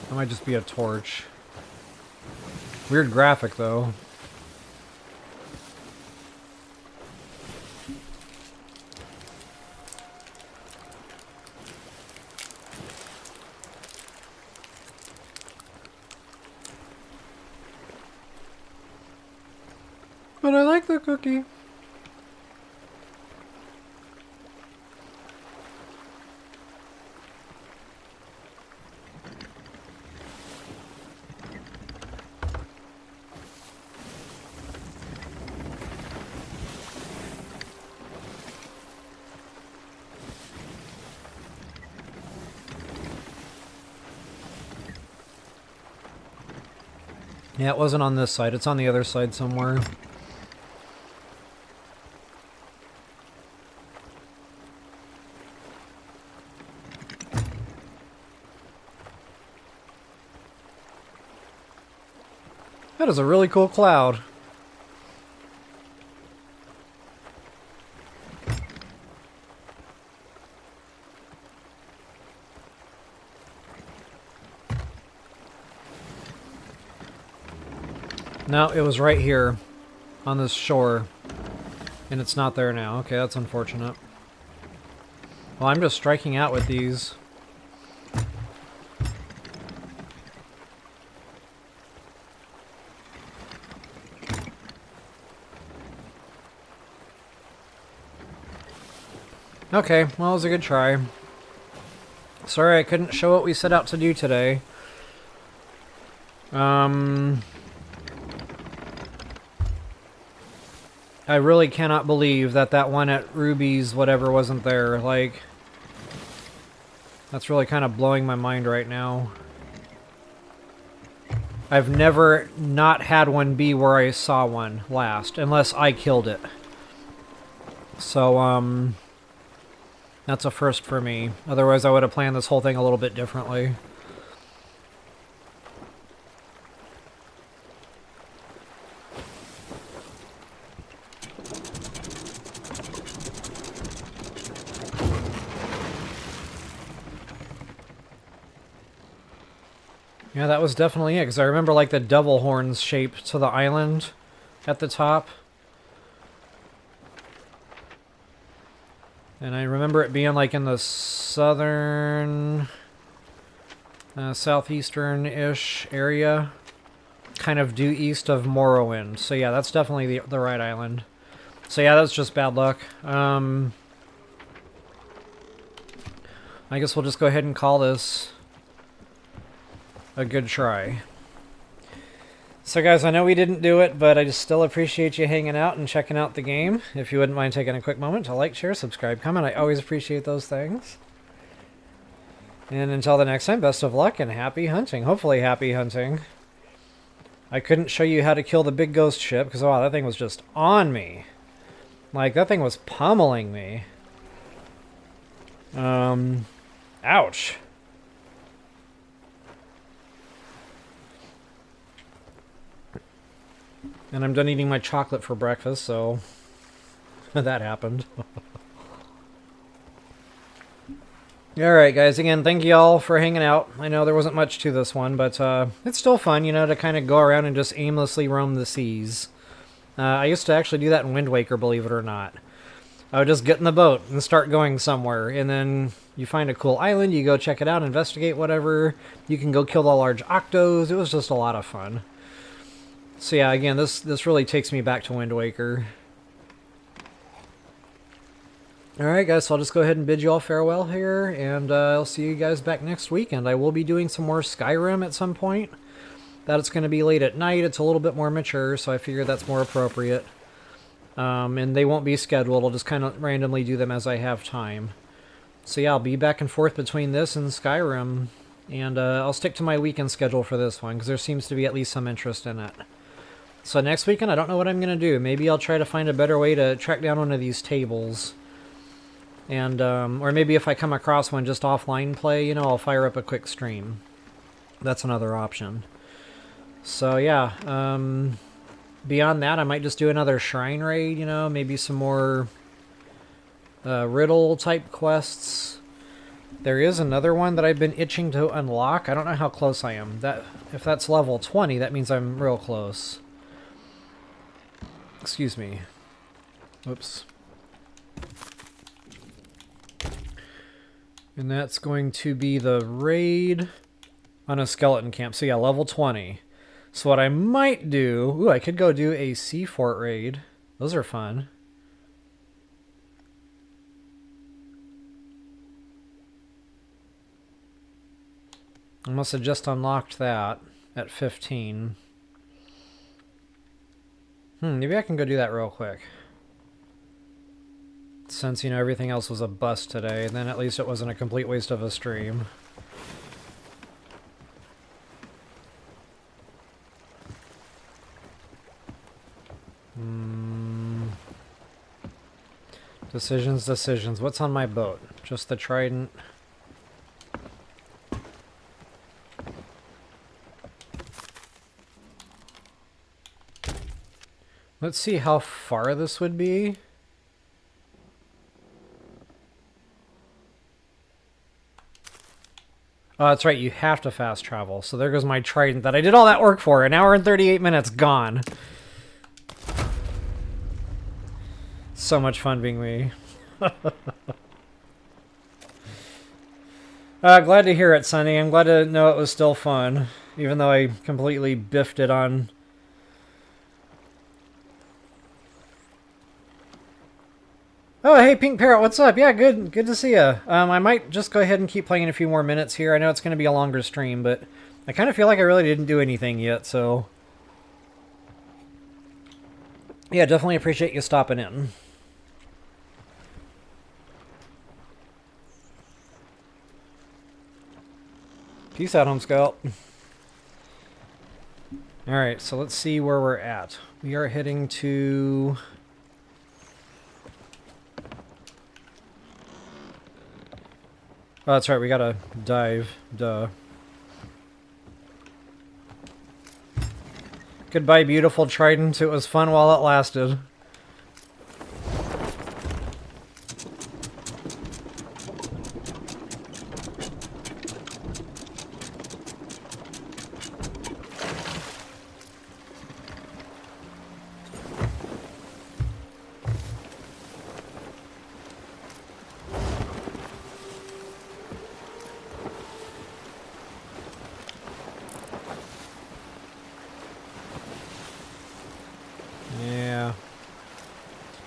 That might just be a torch. Weird graphic though. But I like the cookie. Yeah, it wasn't on this side. It's on the other side somewhere. That is a really cool cloud. No, it was right here on this shore, and it's not there now. Okay, that's unfortunate. Well, I'm just striking out with these. Okay, well, it was a good try. Sorry I couldn't show what we set out to do today. I really cannot believe that that one at Ruby's whatever wasn't there. Like, that's really kind of blowing my mind right now. I've never not had one be where I saw one last, unless I killed it. So, that's a first for me. Otherwise, I would have planned this whole thing a little bit differently. Yeah, that was definitely it, because I remember like the devil horns shape to the island at the top. And I remember it being like in the southern, southeastern-ish area, kind of due east of Morrowind. So yeah, that's definitely the right island. So yeah, that's just bad luck. I guess we'll just go ahead and call this a good try. So guys, I know we didn't do it, but I just still appreciate you hanging out and checking out the game. If you wouldn't mind taking a quick moment to like, share, subscribe, comment, I always appreciate those things. And until the next time, best of luck and happy hunting. Hopefully happy hunting. I couldn't show you how to kill the big ghost ship, because wow, that thing was just on me. Like, that thing was pummeling me. Ouch. And I'm done eating my chocolate for breakfast, so that happened. Alright guys, again, thank you all for hanging out. I know there wasn't much to this one, but it's still fun, you know, to kind of go around and just aimlessly roam the seas. I used to actually do that in Wind Waker, believe it or not. I would just get in the boat and start going somewhere, and then you find a cool island, you go check it out, investigate whatever. You can go kill the large octos. It was just a lot of fun. So yeah, again, this really takes me back to Wind Waker. Alright guys, so I'll just go ahead and bid you all farewell here, and I'll see you guys back next weekend. I will be doing some more Skyrim at some point. That it's going to be late at night. It's a little bit more mature, so I figure that's more appropriate. And they won't be scheduled. I'll just kind of randomly do them as I have time. So yeah, I'll be back and forth between this and Skyrim. And I'll stick to my weekend schedule for this one, because there seems to be at least some interest in it. So next weekend, I don't know what I'm going to do. Maybe I'll try to find a better way to track down one of these tables. And, or maybe if I come across one just offline play, you know, I'll fire up a quick stream. That's another option. So yeah, beyond that, I might just do another shrine raid, you know, maybe some more riddle type quests. There is another one that I've been itching to unlock. I don't know how close I am. If that's level 20, that means I'm real close. Excuse me. Oops. And that's going to be the raid on a skeleton camp. So yeah, level 20. So what I might do... Ooh, I could go do a sea fort raid. Those are fun. I must have just unlocked that at 15. Maybe I can go do that real quick. Since, you know, everything else was a bust today, then at least it wasn't a complete waste of a stream. Decisions. What's on my boat? Just the trident. Let's see how far this would be. Oh, that's right, you have to fast travel. So there goes my trident that I did all that work for. An hour and 38 minutes gone. So much fun being me. Glad to hear it, Sonny. I'm glad to know it was still fun. Even though I completely biffed it on... Oh, hey, Pink Parrot, what's up? Yeah, good to see you. I might just go ahead and keep playing a few more minutes here. I know it's going to be a longer stream, but I kind of feel like I really didn't do anything yet, so... Yeah, definitely appreciate you stopping in. Peace out, Home Scout. Alright, so let's see where we're at. We are heading to... Oh, that's right, we gotta dive. Duh. Goodbye, beautiful trident. It was fun while it lasted.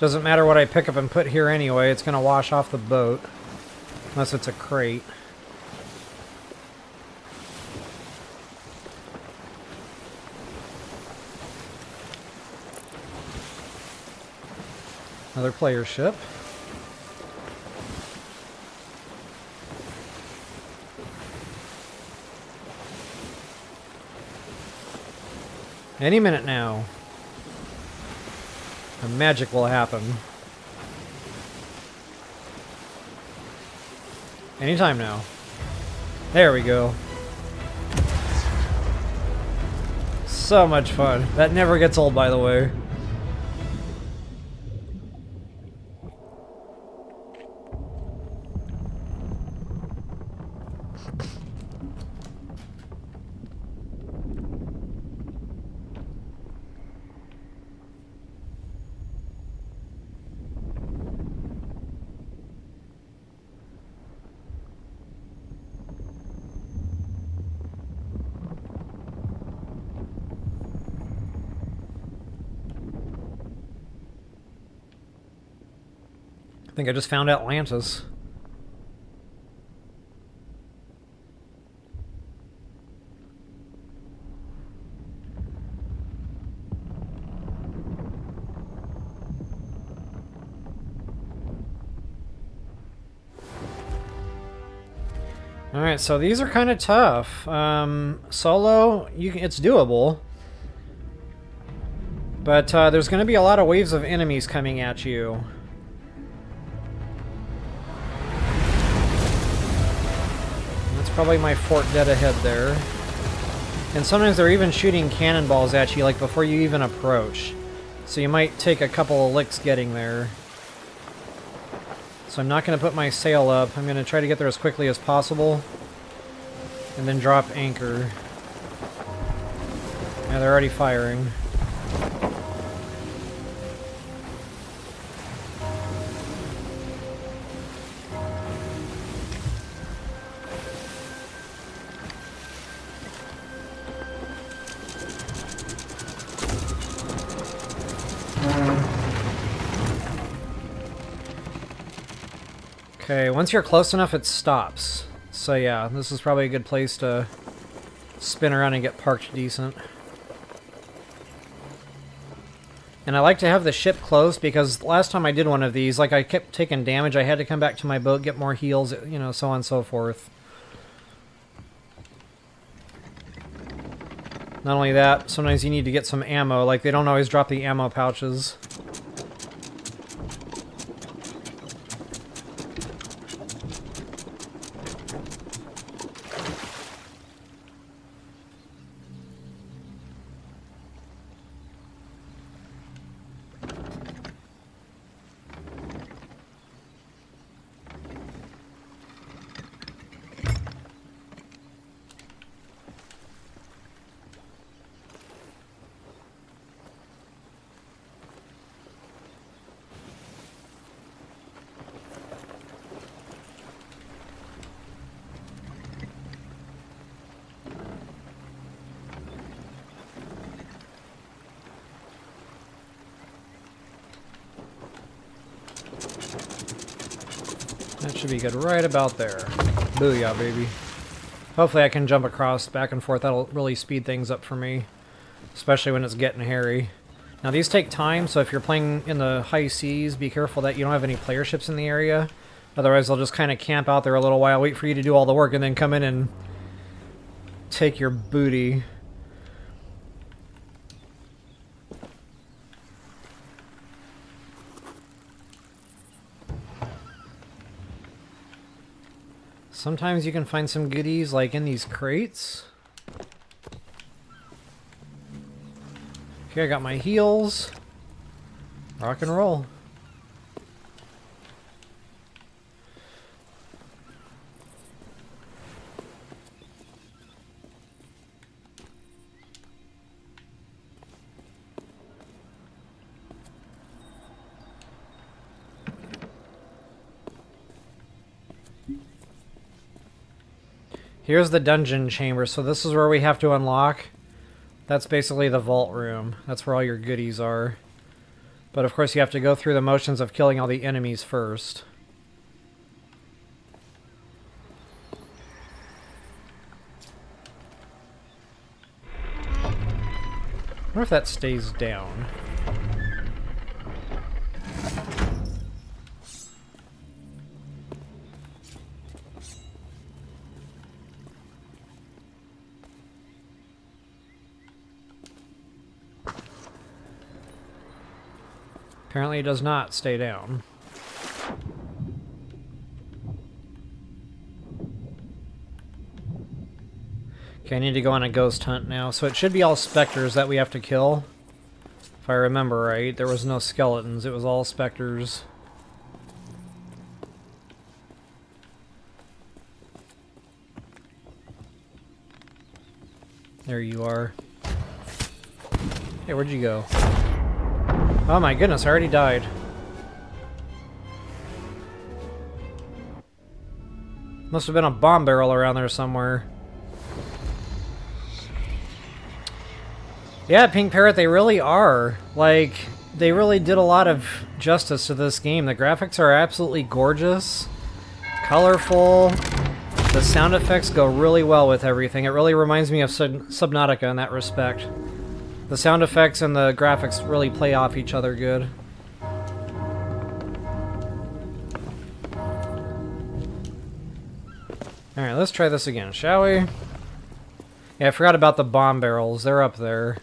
Doesn't matter what I pick up and put here anyway, it's going to wash off the boat. Unless it's a crate. Another player ship. Any minute now. The magic will happen. Anytime now. There we go. So much fun. That never gets old, by the way. I think I just found Atlantis. Alright, so these are kind of tough. Solo, it's doable. But there's going to be a lot of waves of enemies coming at you. Probably my fort dead ahead there. And sometimes they're even shooting cannonballs at you, like before you even approach. So you might take a couple of licks getting there. So I'm not going to put my sail up. I'm going to try to get there as quickly as possible. And then drop anchor. Yeah, they're already firing. Okay, once you're close enough, it stops. So yeah, this is probably a good place to spin around and get parked decent. And I like to have the ship close because last time I did one of these, like I kept taking damage, I had to come back to my boat, get more heals, you know, so on and so forth. Not only that, sometimes you need to get some ammo, like they don't always drop the ammo pouches. That should be good right about there. Booyah, baby. Hopefully I can jump across back and forth. That'll really speed things up for me. Especially when it's getting hairy. Now these take time, so if you're playing in the high seas, be careful that you don't have any player ships in the area. Otherwise they'll just kind of camp out there a little while, wait for you to do all the work, and then come in and take your booty. Sometimes you can find some goodies, like in these crates. Okay, I got my heals. Rock and roll. Here's the dungeon chamber, so this is where we have to unlock. That's basically the vault room. That's where all your goodies are. But of course you have to go through the motions of killing all the enemies first. I wonder if that stays down. Apparently it does not stay down. Okay, I need to go on a ghost hunt now. So it should be all specters that we have to kill. If I remember right, there was no skeletons, it was all specters. There you are. Hey, where'd you go? Oh my goodness, I already died. Must have been a bomb barrel around there somewhere. Yeah, Pink Parrot, they really are. Like, they really did a lot of justice to this game. The graphics are absolutely gorgeous, colorful. The sound effects go really well with everything. It really reminds me of Subnautica in that respect. The sound effects and the graphics really play off each other good. Alright, let's try this again, shall we? Yeah, I forgot about the bomb barrels. They're up there.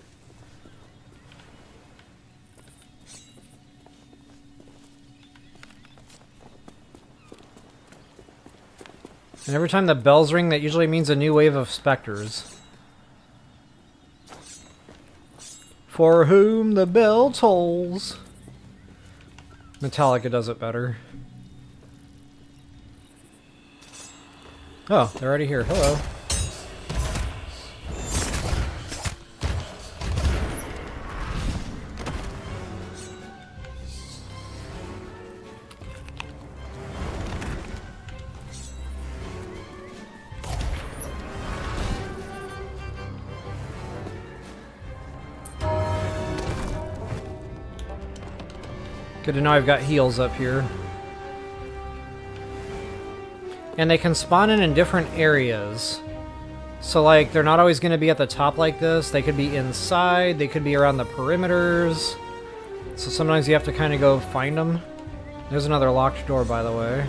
And every time the bells ring, that usually means a new wave of specters. For whom the bell tolls. Metallica does it better. Oh, they're already here. Hello. Good to know I've got heals up here. And they can spawn in different areas. So, like, they're not always going to be at the top like this. They could be inside. They could be around the perimeters. So sometimes you have to kind of go find them. There's another locked door, by the way.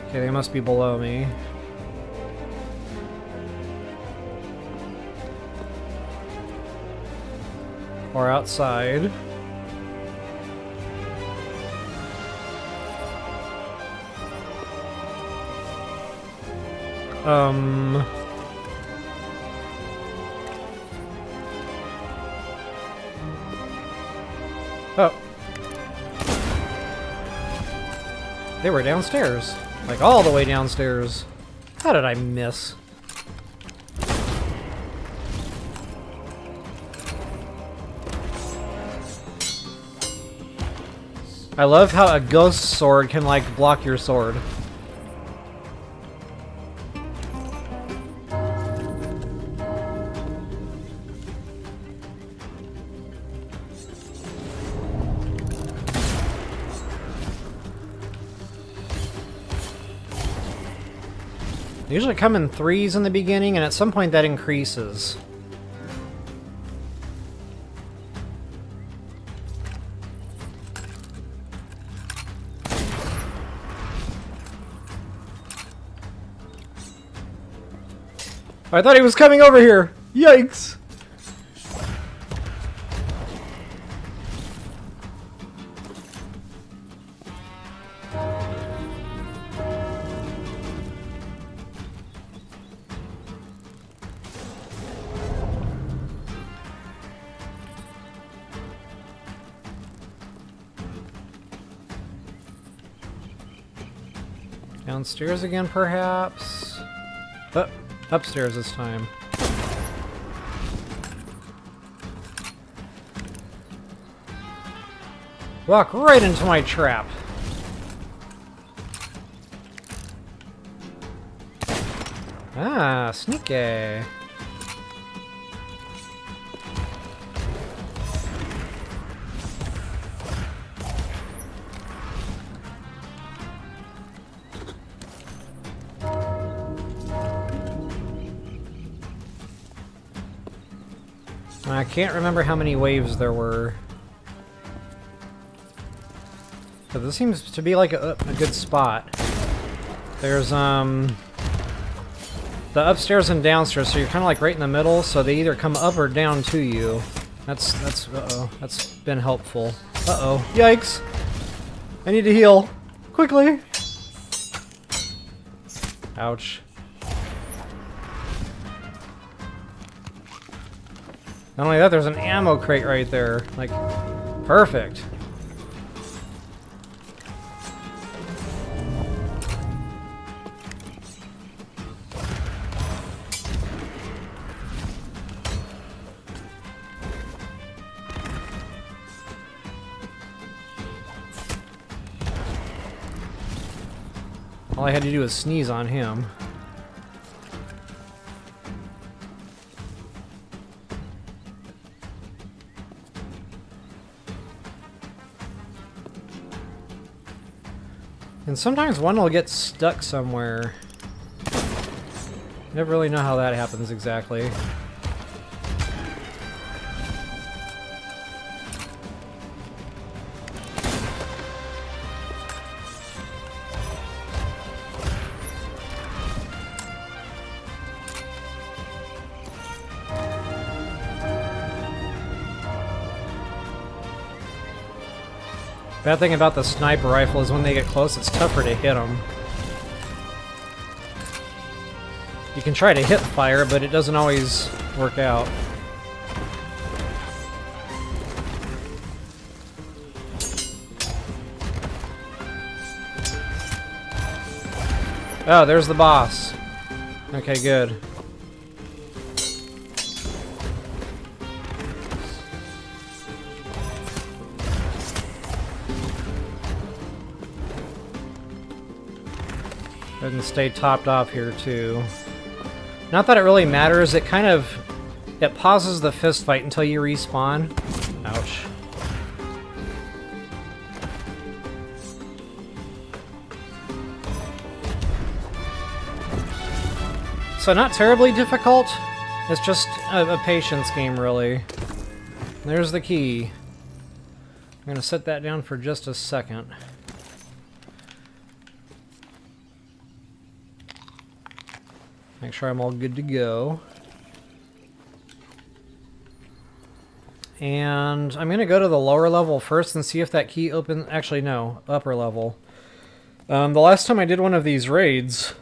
Okay, they must be below me. Or outside. Oh. They were downstairs. Like, all the way downstairs. How did I miss? I love how a ghost sword can, like, block your sword. They usually come in threes in the beginning, and at some point that increases. I thought he was coming over here! Yikes! Downstairs again, perhaps? Oh, upstairs this time. Walk right into my trap. Ah, sneaky. I can't remember how many waves there were. So this seems to be like a good spot. There's the upstairs and downstairs, so you're kind of like right in the middle, so they either come up or down to you. That's uh-oh, that's been helpful. Uh-oh, yikes! I need to heal, quickly! Ouch. Not only that, there's an ammo crate right there. Like, perfect. All I had to do was sneeze on him. And sometimes one will get stuck somewhere. Never really know how that happens exactly. Bad thing about the sniper rifle is when they get close, it's tougher to hit them. You can try to hip fire, but it doesn't always work out. Oh, there's the boss. Okay, good. Go ahead and stay topped off here too. Not that it really matters, it pauses the fist fight until you respawn. Ouch. So not terribly difficult, it's just a patience game really. There's the key. I'm gonna set that down for just a second. Make sure I'm all good to go. And I'm going to go to the lower level first and see if that key opens... Actually, no. Upper level. The last time I did one of these raids,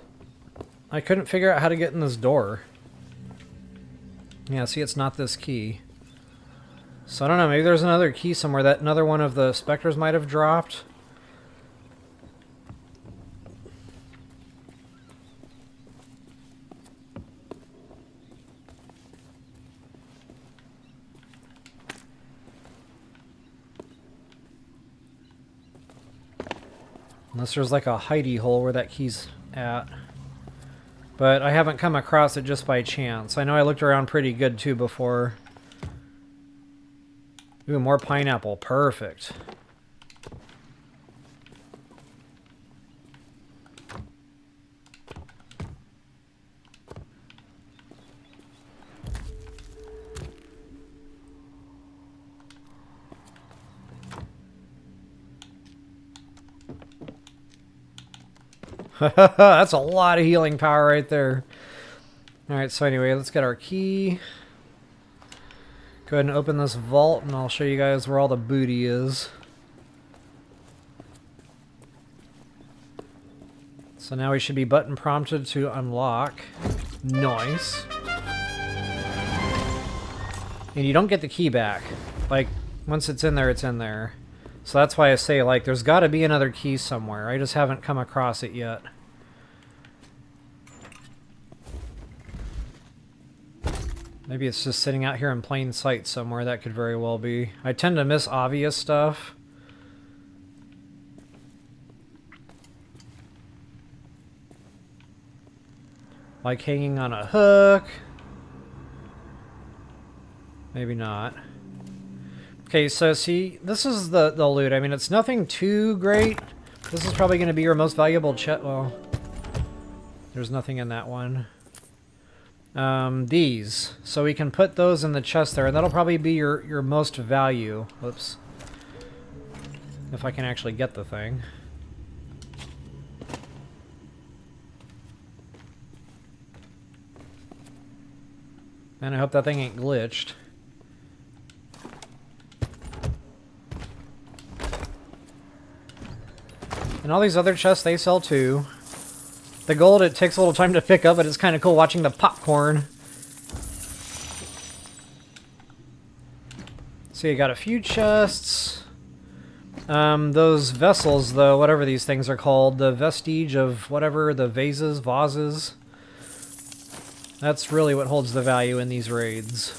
I couldn't figure out how to get in this door. Yeah, see, it's not this key. So I don't know, maybe there's another key somewhere that another one of the specters might have dropped. Unless there's like a hidey hole where that key's at. But I haven't come across it just by chance. I know I looked around pretty good too before. Ooh, more pineapple. Perfect. That's a lot of healing power right there. Alright, so anyway, let's get our key. Go ahead and open this vault and I'll show you guys where all the booty is. So now we should be button prompted to unlock. Nice. And you don't get the key back. Like, once it's in there, it's in there. So that's why I say, like, there's got to be another key somewhere. I just haven't come across it yet. Maybe it's just sitting out here in plain sight somewhere. That could very well be. I tend to miss obvious stuff. Like hanging on a hook. Maybe not. Okay, so see, this is the loot. I mean, it's nothing too great. This is probably going to be your most valuable chest. Well, there's nothing in that one. these. So we can put those in the chest there, and that'll probably be your most value. Whoops. If I can actually get the thing. And I hope that thing ain't glitched. And all these other chests, they sell too. The gold, it takes a little time to pick up, but it's kind of cool watching the popcorn. So you got a few chests. Those vessels, though, whatever these things are called, the vestige of whatever, the vases. That's really what holds the value in these raids.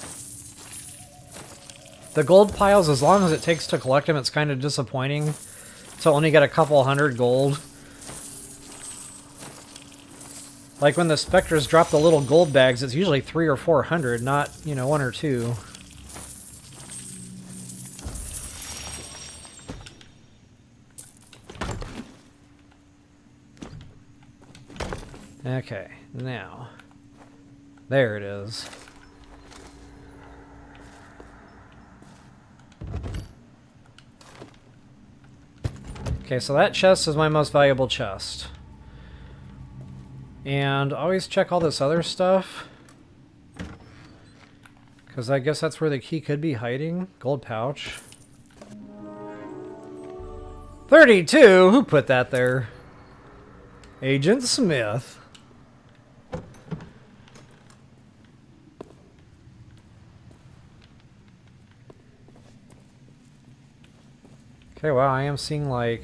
The gold piles, as long as it takes to collect them, it's kind of disappointing to only get a couple hundred gold. Like when the specters drop the little gold bags, it's usually 300 or 400, not, you know, 1 or 2. Okay, now, there it is. Okay, so that chest is my most valuable chest. And always check all this other stuff, because I guess that's where the key could be hiding. Gold pouch. 32? Who put that there? Agent Smith. Okay, wow, I am seeing, like,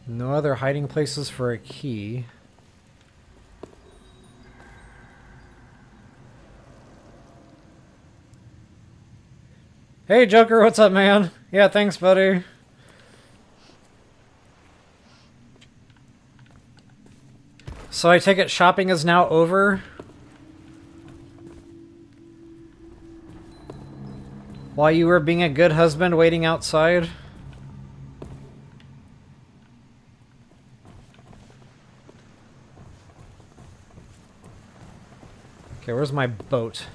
no other hiding places for a key. Hey, Joker, what's up, man? Yeah, thanks, buddy. So I take it shopping is now over? While you were being a good husband waiting outside? Okay, where's my boat?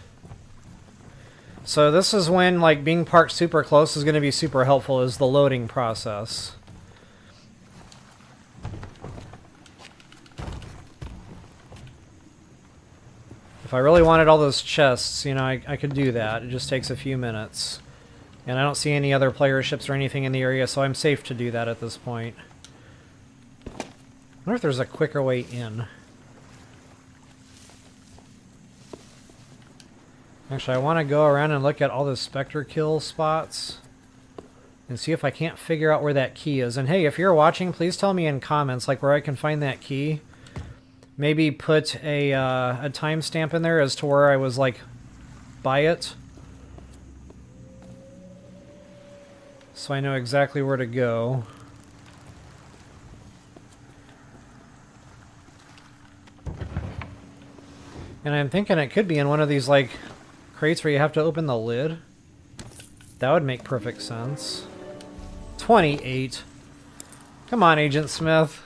So this is when, like, being parked super close is going to be super helpful, is the loading process. If I really wanted all those chests, you know, I could do that. It just takes a few minutes. And I don't see any other player ships or anything in the area, so I'm safe to do that at this point. I wonder if there's a quicker way in. Actually, I want to go around and look at all the Spectre kill spots and see if I can't figure out where that key is. And hey, if you're watching, please tell me in comments, like, where I can find that key. Maybe put a timestamp in there as to where I was, like, by it. So I know exactly where to go. And I'm thinking it could be in one of these, like, crates where you have to open the lid. That would make perfect sense. 28. Come on, Agent Smith.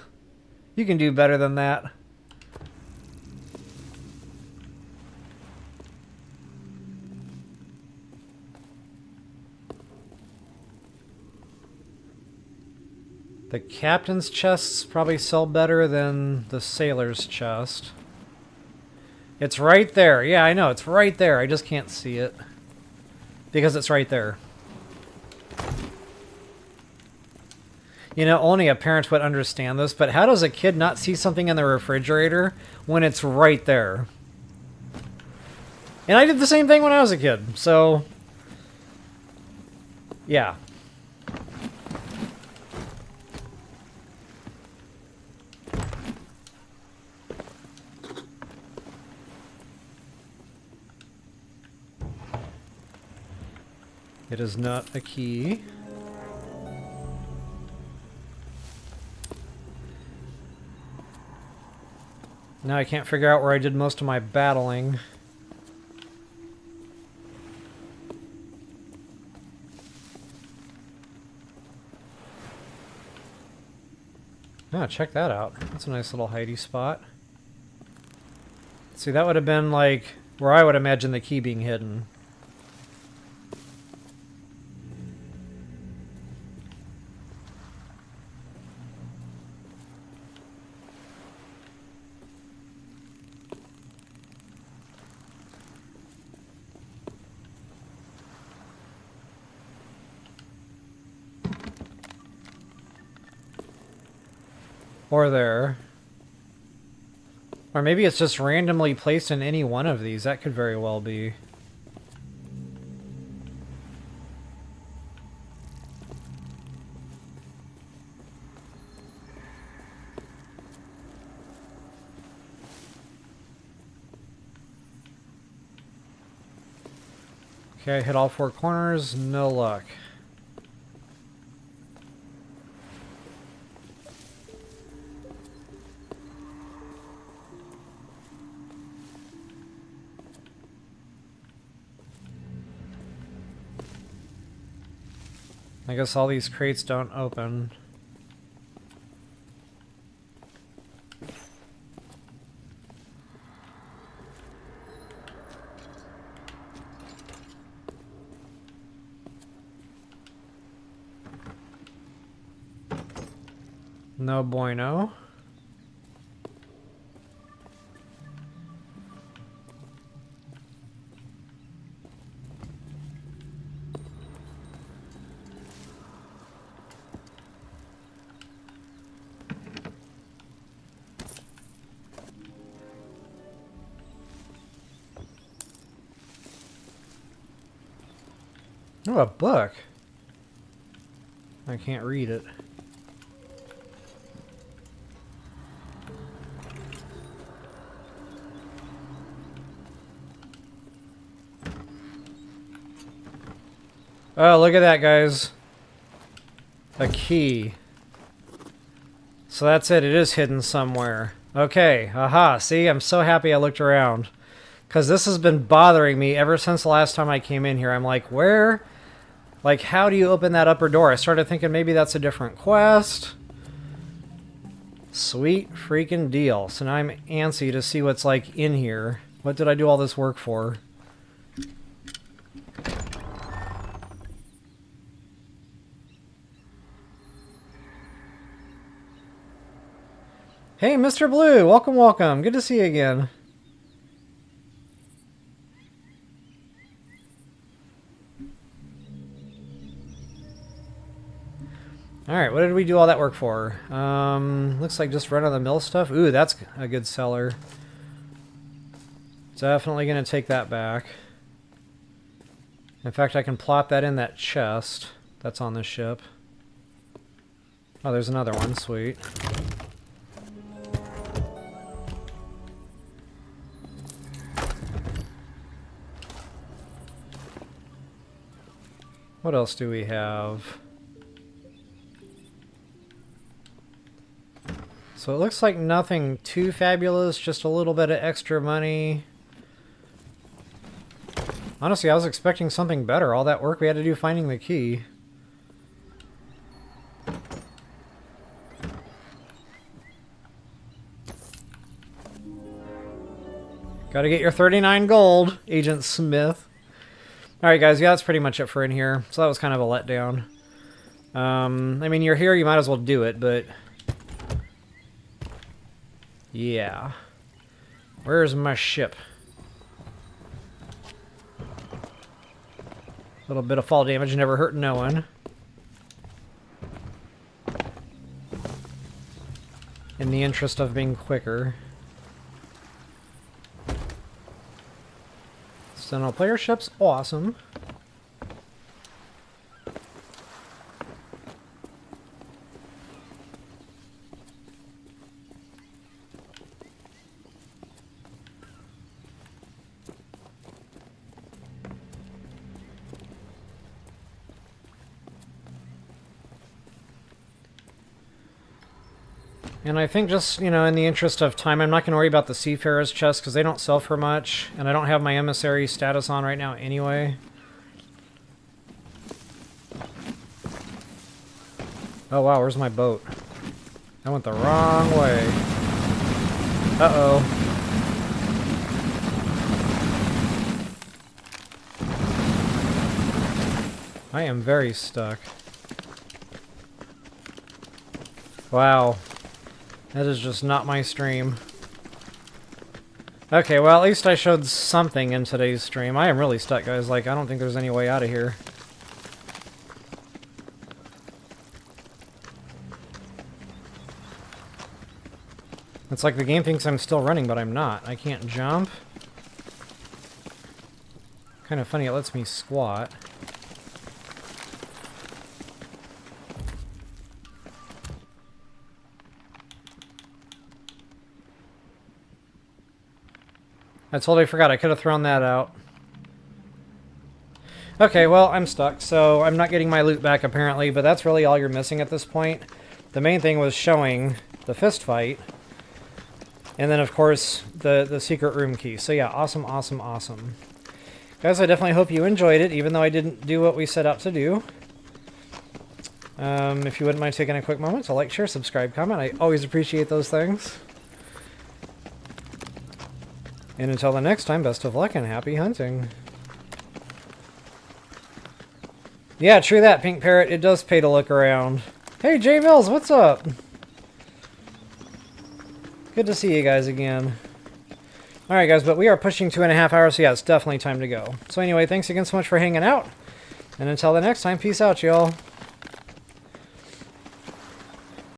You can do better than that. The captain's chests probably sell better than the sailor's chest. It's right there. Yeah, I know. It's right there. I just can't see it. Because it's right there. You know, only a parent would understand this, but how does a kid not see something in the refrigerator when it's right there? And I did the same thing when I was a kid, so... yeah. It is not a key. Now I can't figure out where I did most of my battling. Oh, check that out. That's a nice little hidey spot. See, that would have been like where I would imagine the key being hidden. Or there. Or maybe it's just randomly placed in any one of these. That could very well be. Okay, I hit all 4 corners. No luck. I guess all these crates don't open. No bueno. Oh, a book. I can't read it. Oh, look at that, guys. A key. So that's it. It is hidden somewhere. Okay. Aha. See, I'm so happy I looked around. Because this has been bothering me ever since the last time I came in here. I'm like, where? Like, how do you open that upper door? I started thinking maybe that's a different quest. Sweet freaking deal. So now I'm antsy to see what's, like, in here. What did I do all this work for? Hey, Mr. Blue! Welcome, welcome. Good to see you again. Alright, what did we do all that work for? Looks like just run-of-the-mill stuff. Ooh, that's a good seller. Definitely going to take that back. In fact, I can plop that in that chest that's on this ship. Oh, there's another one. Sweet. What else do we have? So it looks like nothing too fabulous, just a little bit of extra money. Honestly, I was expecting something better. All that work we had to do finding the key. Gotta get your 39 gold, Agent Smith. Alright guys, yeah, that's pretty much it for in here. So that was kind of a letdown. I mean, you're here, you might as well do it, but... yeah. Where's my ship? A little bit of fall damage never hurt no one. In the interest of being quicker. So no player ship's awesome. And I think just, you know, in the interest of time, I'm not going to worry about the Seafarer's chest because they don't sell for much. And I don't have my emissary status on right now anyway. Oh, wow, where's my boat? I went the wrong way. Uh-oh. I am very stuck. Wow. That is just not my stream. Okay, well, at least I showed something in today's stream. I am really stuck, guys. Like, I don't think there's any way out of here. It's like the game thinks I'm still running, but I'm not. I can't jump. Kind of funny, it lets me squat. I totally forgot. I could have thrown that out. Okay, well, I'm stuck, so I'm not getting my loot back, apparently, but that's really all you're missing at this point. The main thing was showing the fist fight, and then, of course, the secret room key. So yeah, awesome, awesome, awesome. Guys, I definitely hope you enjoyed it, even though I didn't do what we set out to do. If you wouldn't mind taking a quick moment to like, share, subscribe, comment. I always appreciate those things. And until the next time, best of luck and happy hunting. Yeah, true that, Pink Parrot. It does pay to look around. Hey, J Mills, what's up? Good to see you guys again. Alright, guys, but we are pushing 2.5 hours, so yeah, it's definitely time to go. So anyway, thanks again so much for hanging out. And until the next time, peace out, y'all.